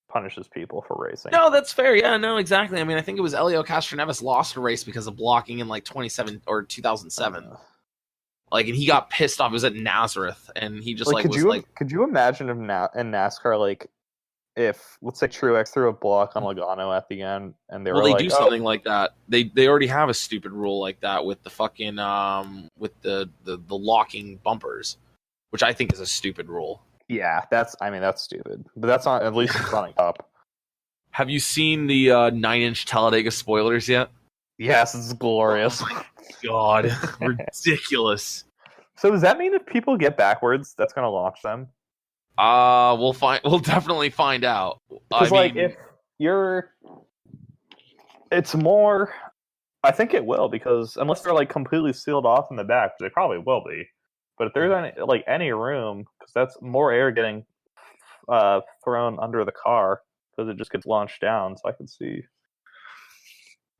punishes people for racing. No, that's fair. Yeah, no, exactly. I mean, I think it was Elio Castroneves lost a race because of blocking in 27 or 2007. And he got pissed off. It was at Nazareth, and he just Could you imagine if in NASCAR, if let's say Truex threw a block on Logano at the end, and they do something like that. They already have a stupid rule like that with the fucking with the locking bumpers, which I think is a stupid rule. Yeah, that's stupid, but that's not at least it's running up. Have you seen the 9-inch Talladega spoilers yet? Yes, it's glorious. Oh my God, ridiculous. So does that mean if people get backwards, that's going to launch them? We'll definitely find out. Because if you're, it's more. I think it will because unless they're completely sealed off in the back, which they probably will be. But if there's any room, because that's more air getting thrown under the car because it just gets launched down. So I can see.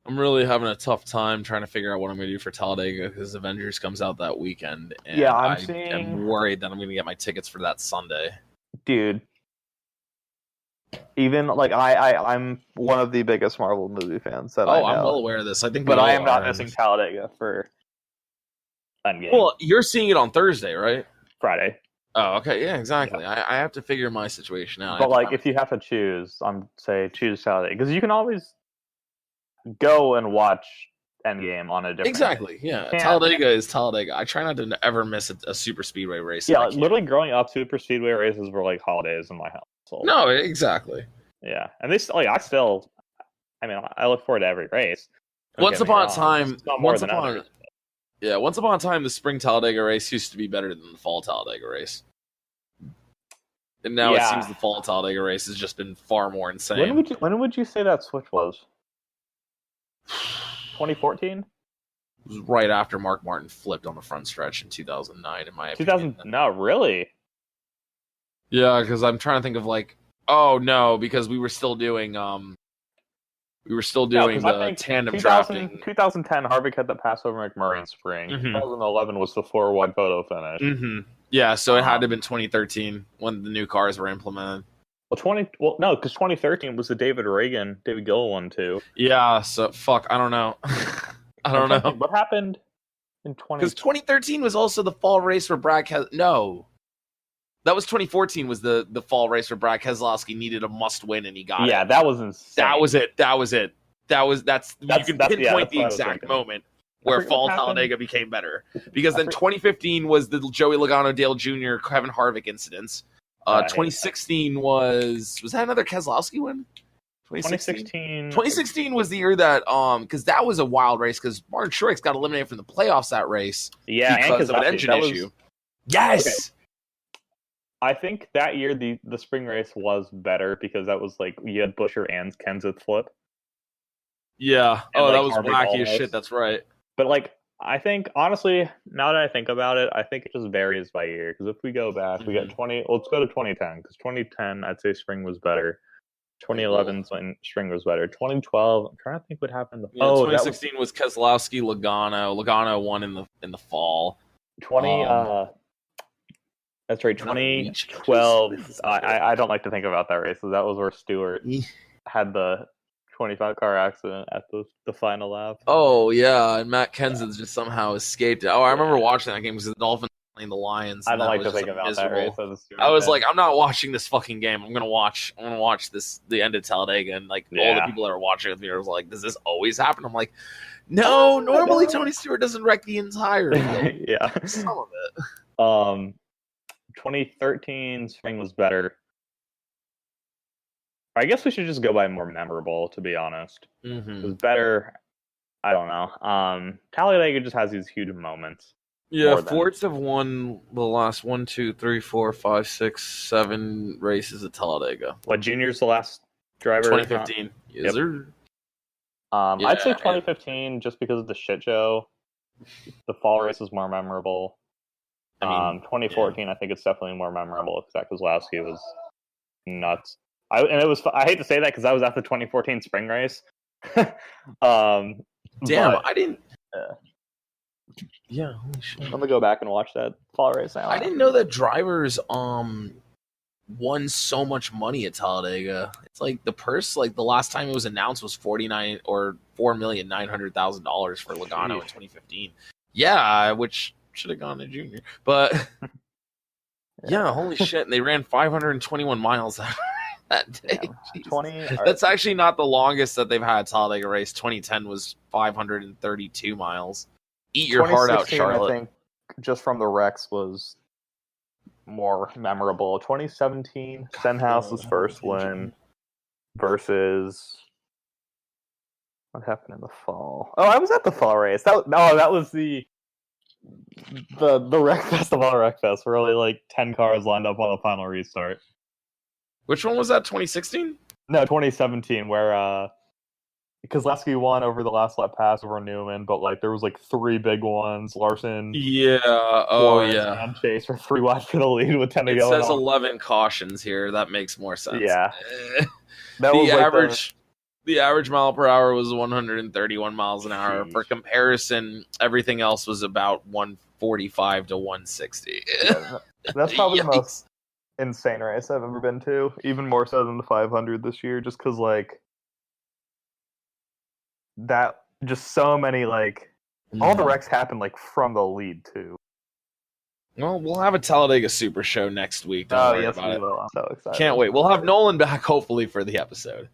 I'm really having a tough time trying to figure out what I'm going to do for Talladega because Avengers comes out that weekend. And yeah, I'm worried that I'm going to get my tickets for that Sunday. Dude, even I'm one of the biggest Marvel movie fans that I know. I'm well aware of this. I think, but I am not missing Talladega for Endgame. Well, you're seeing it on Thursday, right? Friday. Oh, okay, yeah, exactly. Yeah. I have to figure my situation out. But if you have to choose, choose Talladega because you can always go and watch Endgame on a different exactly day. Yeah. Talladega is Talladega. I try not to ever miss a super speedway race. Yeah, literally growing up, super speedway races were holidays in my household. No, exactly. Yeah, and they I look forward to every race. Once upon a time, once upon a time, the spring Talladega race used to be better than the fall Talladega race. And now it seems the fall Talladega race has just been far more insane. When would you say that switch was? 2014? It was right after Mark Martin flipped on the front stretch in 2009, in my opinion. No, really? Yeah, because I'm trying to think of because we were still doing the tandem drafting. 2010, Harvick had the pass over McMurray in spring. Mm-hmm. 2011 was the 4-wide photo finish. Mm-hmm. Yeah, so it had to have been 2013 when the new cars were implemented. No, because 2013 was the David Gill one too. Yeah, so fuck, I don't know. I don't know. What happened in 20? Because 2013 was also the fall race where No. That was 2014 was the fall race where Brad Keselowski needed a must win and he got it. Yeah, that was insane. That was it. You can pinpoint the exact moment where fall Talladega became better. Because then 2015 was the Joey Logano, Dale Jr., Kevin Harvick incidents. 2016 was that another Keselowski win? 2016 was the year that because that was a wild race because Martin Truex got eliminated from the playoffs that race because of an engine issue. Yes. Okay. I think that year the spring race was better because that was like you had Buescher and Kenseth flip. Yeah. And that was wacky as shit. That's right. But like I think honestly, now that I think about it, I think it just varies by year. Because if we go back, we got let's go to 2010 because 2010 I'd say spring was better. 2011 spring was better. 2012, I'm trying to think what happened. 2016 was Keselowski, Logano. Logano won in the fall. That's right. 2012. I don't like to think about that race. So that was where Stewart had the 25 car accident at the final lap. Oh yeah, and Matt Kenseth just somehow escaped it. Oh, I remember watching that game because the Dolphins playing the Lions. I don't like to think about that race. I was like, I'm not watching this fucking game. I'm gonna watch the end of Talladega, and like all the people that are watching with me are like, does this always happen? I'm like, no. Normally Tony Stewart doesn't wreck the entire field. Yeah, some of it. 2013 spring was better. I guess we should just go by more memorable, to be honest. It was better. I don't know. Talladega just has these huge moments. Yeah, Fords have won the last 1, 2, 3, 4, 5, 6, 7 races at Talladega. What, Junior's the last driver? 2015. Yes, sir. I'd say 2015 just because of the shit show. The fall race is more memorable. 2014, I think it's definitely more memorable because Zach Keselowski was nuts. I hate to say that because I was at the 2014 spring race. I didn't. Yeah, holy shit. I'm gonna go back and watch that fall race now. I didn't know that drivers won so much money at Talladega. It's like the purse, like the last time it was announced was $4,900,000 for Logano in 2015. Yeah, which should have gone to Junior, but yeah, holy shit! And they ran 521 miles that day. Yeah, that's actually not the longest that they've had a Talladega race. 2010 was 532 miles. Eat your heart out, Charlotte. I think just from the wrecks was more memorable. 2017, Stenhouse's first win versus what happened in the fall? Oh, I was at the fall race. That was the Wreck Fest of all Wreck Fest, where only like 10 cars lined up on the final restart. Which one was that? 2016? No, 2017, where Keselowski won over the last lap pass over Newman, but like there was like 3 big ones. Larson, and Chase were 3 wide for the lead with 10 to go. It says 11 cautions here. That makes more sense. Yeah, the average mile per hour was 131 miles an hour. For comparison, everything else was about 145 to 160. Yeah, that's probably the most insane race I've ever been to, even more so than the 500 this year, just because like that, just so many all the wrecks happened like from the lead too. Well, we'll have a Talladega Super Show next week. Don't worry about it. I'm so excited. Can't wait. We'll have Nolan back hopefully for the episode.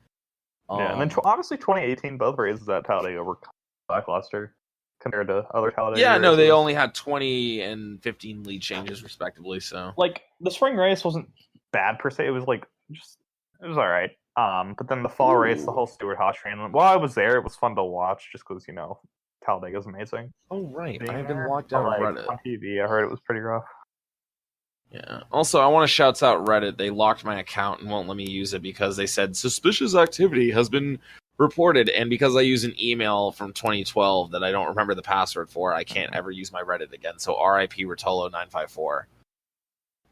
Yeah, and then honestly, 2018, both races at Talladega were lackluster compared to other Talladega races. No, they only had 20 and 15 lead changes respectively. So, like, the spring race wasn't bad per se. It was it was all right. But then the fall race, the whole Stewart-Haas train. While I was there, it was fun to watch just because Talladega's amazing. Oh right, I've been locked out on Reddit on TV. I heard it was pretty rough. Yeah. Also, I want to shout out Reddit. They locked my account and won't let me use it because they said suspicious activity has been reported. And because I use an email from 2012 that I don't remember the password for, I can't ever use my Reddit again. So RIP Rotolo954.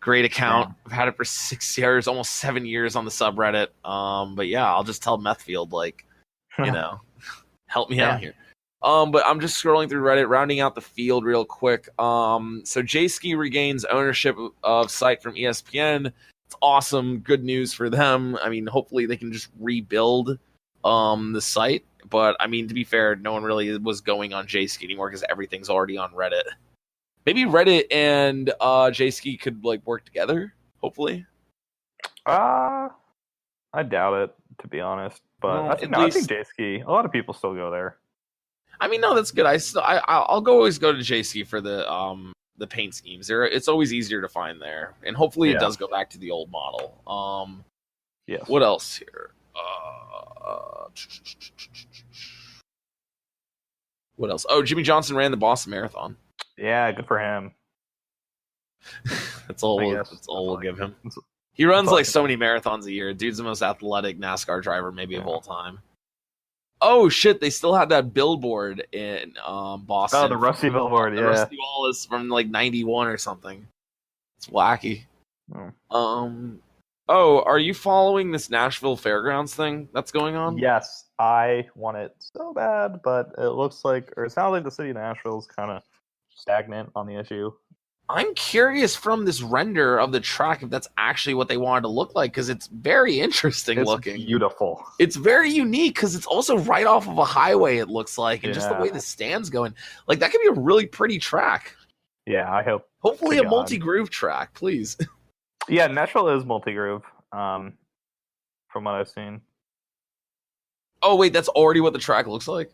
Great account. Yeah. I've had it for 6 years, almost 7 years on the subreddit. But yeah, I'll just tell Methfield, help me out here. But I'm just scrolling through Reddit, rounding out the field real quick. So J-Ski regains ownership of site from ESPN. It's awesome. Good news for them. I mean, hopefully they can just rebuild the site. But I mean, to be fair, no one really was going on J-Ski anymore because everything's already on Reddit. Maybe Reddit and J-Ski could like work together. Hopefully. I doubt it, to be honest. But Well, I think J-Ski. A lot of people still go there. I mean, no, that's good. I'll always go to J-Ski for the paint schemes. It's always easier to find there, and hopefully it does go back to the old model. Yes. What else here? What else? Oh, Jimmy Johnson ran the Boston Marathon. Yeah, good for him. That's all we'll give him. He runs like so many marathons a year. Dude's the most athletic NASCAR driver maybe of all time. Oh shit! They still had that billboard in Boston. Oh, the Rusty billboard, yeah. Rusty Wallace from like '91 or something. It's wacky. Oh, are you following this Nashville Fairgrounds thing that's going on? Yes, I want it so bad, but it looks like, or it sounds like the city of Nashville is kind of stagnant on the issue. I'm curious from this render of the track if that's actually what they wanted to look like, because it's very interesting looking. It's beautiful. It's very unique because it's also right off of a highway, it looks like, and just the way the stand's going. Like, that could be a really pretty track. Yeah, I hope. Hopefully a multi-groove track, please. Yeah, Nashville is multi-groove, from what I've seen. Oh, wait, that's already what the track looks like?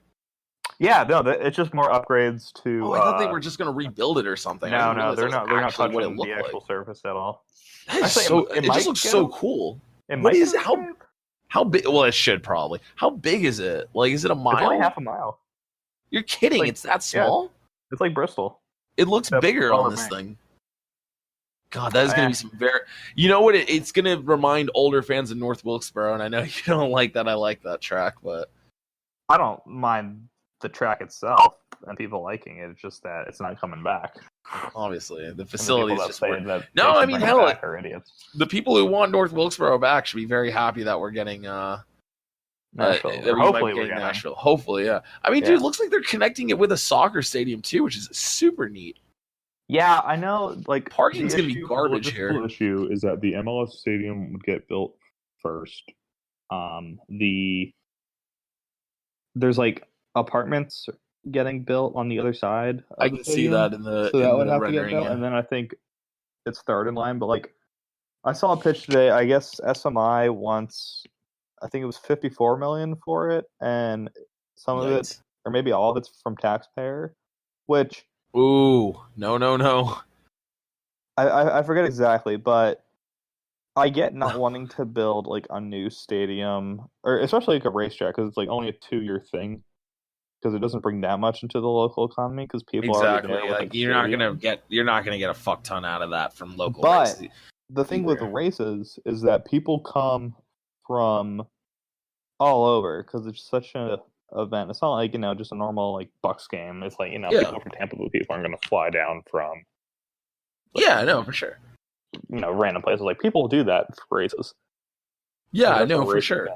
Yeah, no, it's just more upgrades to... Oh, I thought they were just going to rebuild it or something. No, they're not touching the actual surface at all. It just looks so cool. How big? Well, it should probably. How big is it? Like, is it a mile? It's only half a mile. You're kidding. It's that small? Yeah. It's like Bristol. It looks bigger on this thing. God, that is going to be some very... You know what? It's going to remind older fans of North Wilkesboro, and I know you don't like that. I like that track, but... I don't mind the track itself and people liking it. It's just that it's not coming back. Obviously, the facilities just weren't... No, I mean, hell, are idiots. The people who want North Wilkesboro back should be very happy that we're getting Nashville. Hopefully we're getting Nashville. Hopefully, yeah. I mean, dude, it looks like they're connecting it with a soccer stadium too, which is super neat. Yeah, I know. Like, parking's gonna be garbage here. The issue is that the MLS stadium would get built first. There's like apartments getting built on the other side. I can see that in the so that would have to rendering, get built, and then I think it's third in line. But like, I saw a pitch today. I guess SMI wants, I think it was 54 million for it, and some of it, or maybe all of it's from taxpayer. Which, ooh, no. I forget exactly, but I get not wanting to build like a new stadium, or especially like a racetrack, because it's like only a 2-year thing, because it doesn't bring that much into the local economy, because people are there. Like, you're not gonna get a fuck ton out of that from local. But races. The thing with the races is that people come from all over because it's such an event. It's not like, just a normal like Bucks game. It's like, people from Tampa Bay, people aren't going to fly down from. Yeah, I know for sure. Random places. Like, people do that for races. Yeah, I know for sure.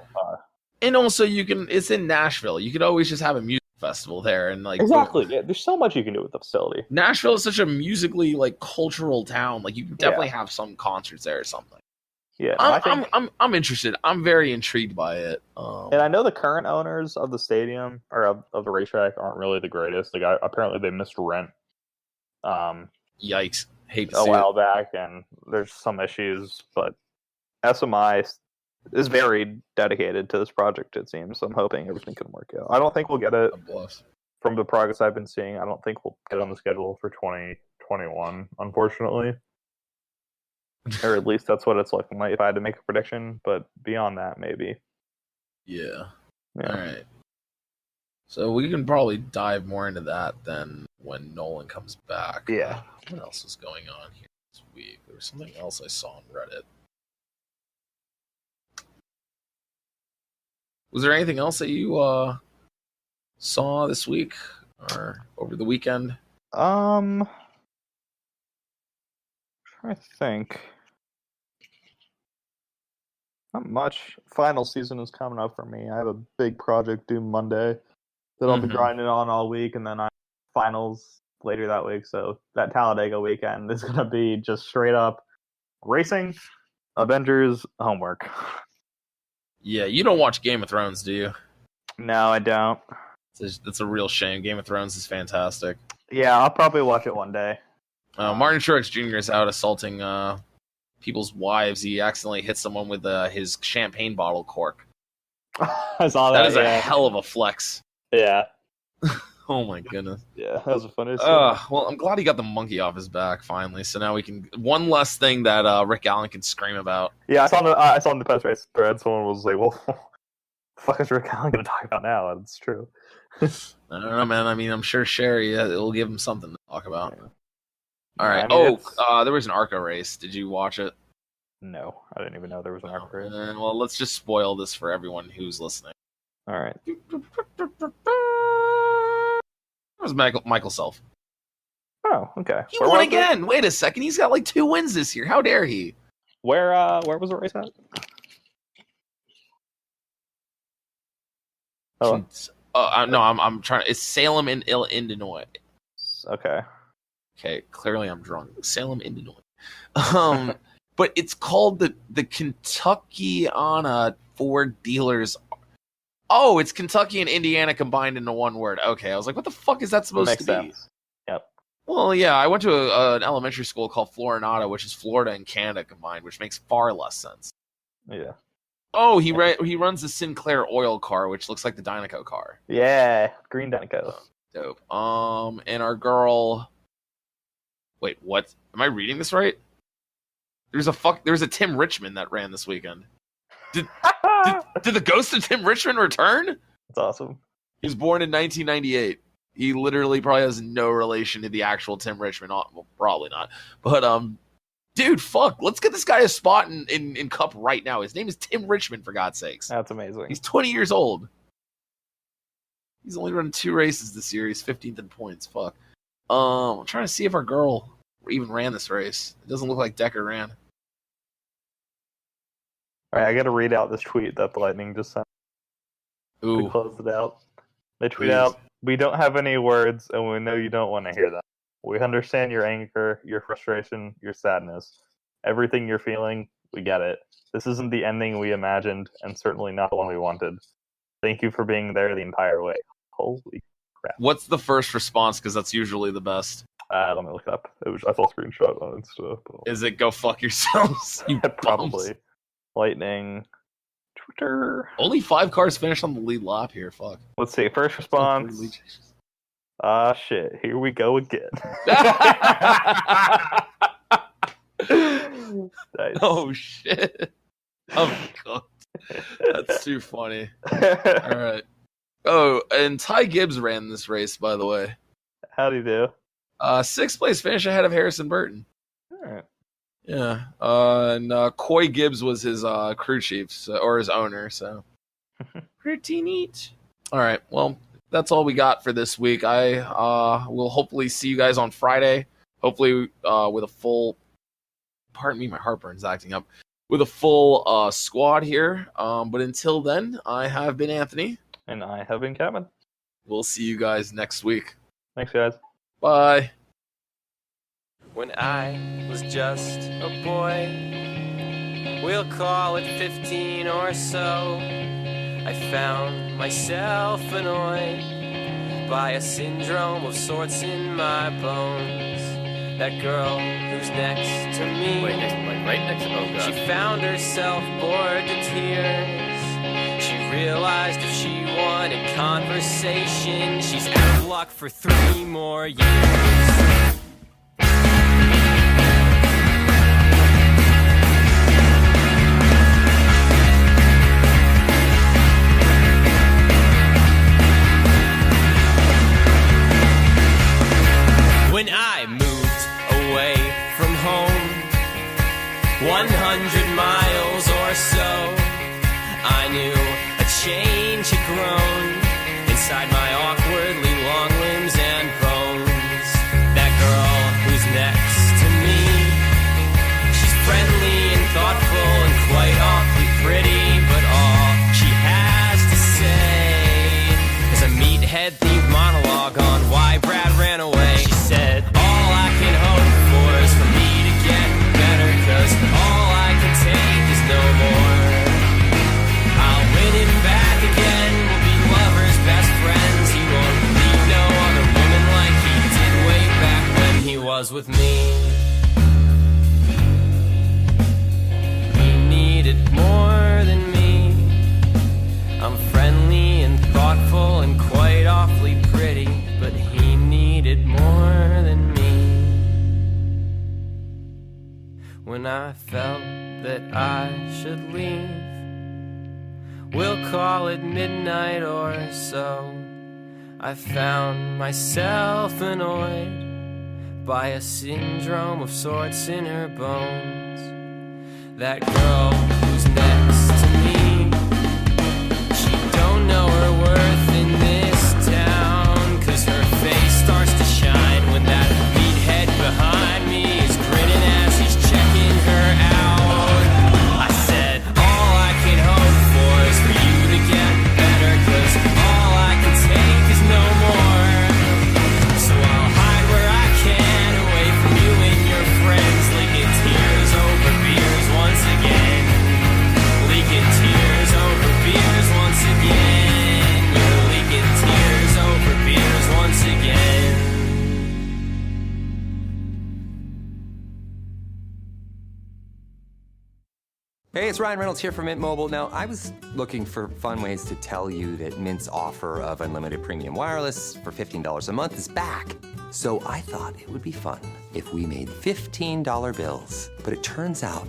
And also, it's in Nashville. You could always just have a music festival there, and like exactly. Yeah, there's so much you can do with the facility. Nashville is such a musically like cultural town. Like, you can definitely have some concerts there or something. Yeah, I'm interested. I'm very intrigued by it. And I know the current owners of the stadium or of the racetrack aren't really the greatest. Like, apparently they missed rent. Yikes! Hate to see a while back, and there's some issues, but SMI is very dedicated to this project, it seems. So I'm hoping everything can work out. I don't think we'll get it from the progress I've been seeing. I don't think we'll get on the schedule for 2021, unfortunately. Or at least that's what it's looking like if I had to make a prediction. But beyond that, maybe. Yeah. All right. So we can probably dive more into that then when Nolan comes back. Yeah. What else is going on here this week? There was something else I saw on Reddit. Was there anything else that you saw this week or over the weekend? I'm trying to think. Not much. Final season is coming up for me. I have a big project due Monday that I'll be grinding on all week, and then I finals later that week. So that Talladega weekend is going to be just straight up racing Avengers homework. Yeah, you don't watch Game of Thrones, do you? No, I don't. That's a real shame. Game of Thrones is fantastic. Yeah, I'll probably watch it one day. Martin Truex Jr. is out assaulting people's wives. He accidentally hit someone with his champagne bottle cork. I saw that. That is a hell of a flex. Yeah. Oh my goodness. Yeah, that was a funny. Well, I'm glad he got the monkey off his back finally. So now we can one less thing that Rick Allen can scream about. Yeah, I saw in the post race thread someone was like, "Well, the fuck is Rick Allen going to talk about now?" That's true. I don't know, man. I mean, I'm sure Sherry it'll give him something to talk about. Yeah. All right. I mean, There was an ARCA race. Did you watch it? No, I didn't even know there was an ARCA race. Well, let's just spoil this for everyone who's listening. All right. It was Michael Self. Oh, okay. He won again. Wait a second. He's got like 2 wins this year. How dare he? Where was the race at? Oh, No, I'm trying. It's Salem in Illinois. okay. Okay, clearly I'm drunk. Salem, Illinois. But it's called the Kentuckiana Ford Dealers. Oh, it's Kentucky and Indiana combined into one word. Okay, I was like, what the fuck is that supposed Makes to sense. be? Yep. Well, yeah, I went to an elementary school called Florinata, which is Florida and Canada combined, which makes far less sense. Yeah. Oh, he runs the Sinclair oil car, which looks like the Dynaco car. Yeah, green Danico. Dope. And our girl. Wait, what? Am I reading this right? There's a Tim Richmond that ran this weekend. Did the ghost of Tim Richmond return? That's awesome. He was born in 1998. He literally probably has no relation to the actual Tim Richmond. Well, probably not. But dude, fuck. Let's get this guy a spot in Cup right now. His name is Tim Richmond, for God's sakes. That's amazing. He's 20 years old. He's only run 2 races this year. He's 15th in points. Fuck. I'm trying to see if our girl even ran this race. It doesn't look like Decker ran. All right, I got to read out this tweet that the Lightning just sent. Ooh. We closed it out. They tweet Please. out, "We don't have any words, and we know you don't want to hear them. We understand your anger, your frustration, your sadness. Everything you're feeling, we get it. This isn't the ending we imagined, and certainly not the one we wanted. Thank you for being there the entire way." Holy crap. What's the first response? Because that's usually the best. Let me look it up. I saw a screenshot on Insta. Is it go fuck yourselves? You Probably. bums. Lightning. Twitter. Only 5 cars finished on the lead lap here. Fuck. Let's see. First response. Shit. Here we go again. Nice. Oh shit. I'm cooked. That's too funny. All right. Oh, and Ty Gibbs ran this race, by the way. How'd he do? 6th place finish ahead of Harrison Burton. All right. Yeah. And Coy Gibbs was his crew chief, or his owner, so. Pretty neat. All right. Well, that's all we got for this week. I will hopefully see you guys on Friday. Hopefully with a full. Pardon me, my heartburn's acting up. With a full squad here. But until then, I have been Anthony. And I have been Kevin. We'll see you guys next week. Thanks, guys. Bye. When I was just a boy, we'll call it 15 or so, I found myself annoyed by a syndrome of sorts in my bones. That girl who's next to me, right next to oh God. She found herself bored to tears. She realized if she wanted conversation, she's out of luck for 3 more years. When I moved away from home, 100 miles or so, I knew a change had grown inside my awkwardly long limbs and bones. That girl 'cause with me, he needed more than me. I'm friendly and thoughtful and quite awfully pretty, but he needed more than me. When I felt that I should leave, we'll call it midnight or so, I found myself annoyed by a syndrome of sorts in her bones. That girl who's next to me, she don't know her worth in this town, 'cause her face starts to shine when that meathead behind me is grinning as he's checking her out. I said, all I can hope for is for you to get better, 'cause all I can take is no more. So I'll hide where I can, away from you and your friends, leaking tears over beers once again. Leaking tears over beers once again. You're leaking tears over beers once again. Hey, it's Ryan Reynolds here from Mint Mobile. Now, I was looking for fun ways to tell you that Mint's offer of unlimited premium wireless for $15 a month is back. So I thought it would be fun if we made $15 bills. But it turns out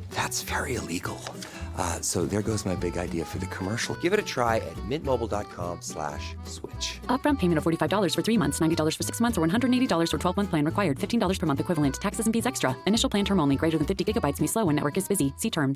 that's very illegal. So there goes my big idea for the commercial. Give it a try at mintmobile.com/switch. Upfront payment of $45 for 3 months, $90 for 6 months, or $180 for 12-month plan required. $15 per month equivalent. Taxes and fees extra. Initial plan term only. Greater than 50 gigabytes may slow when network is busy. See terms.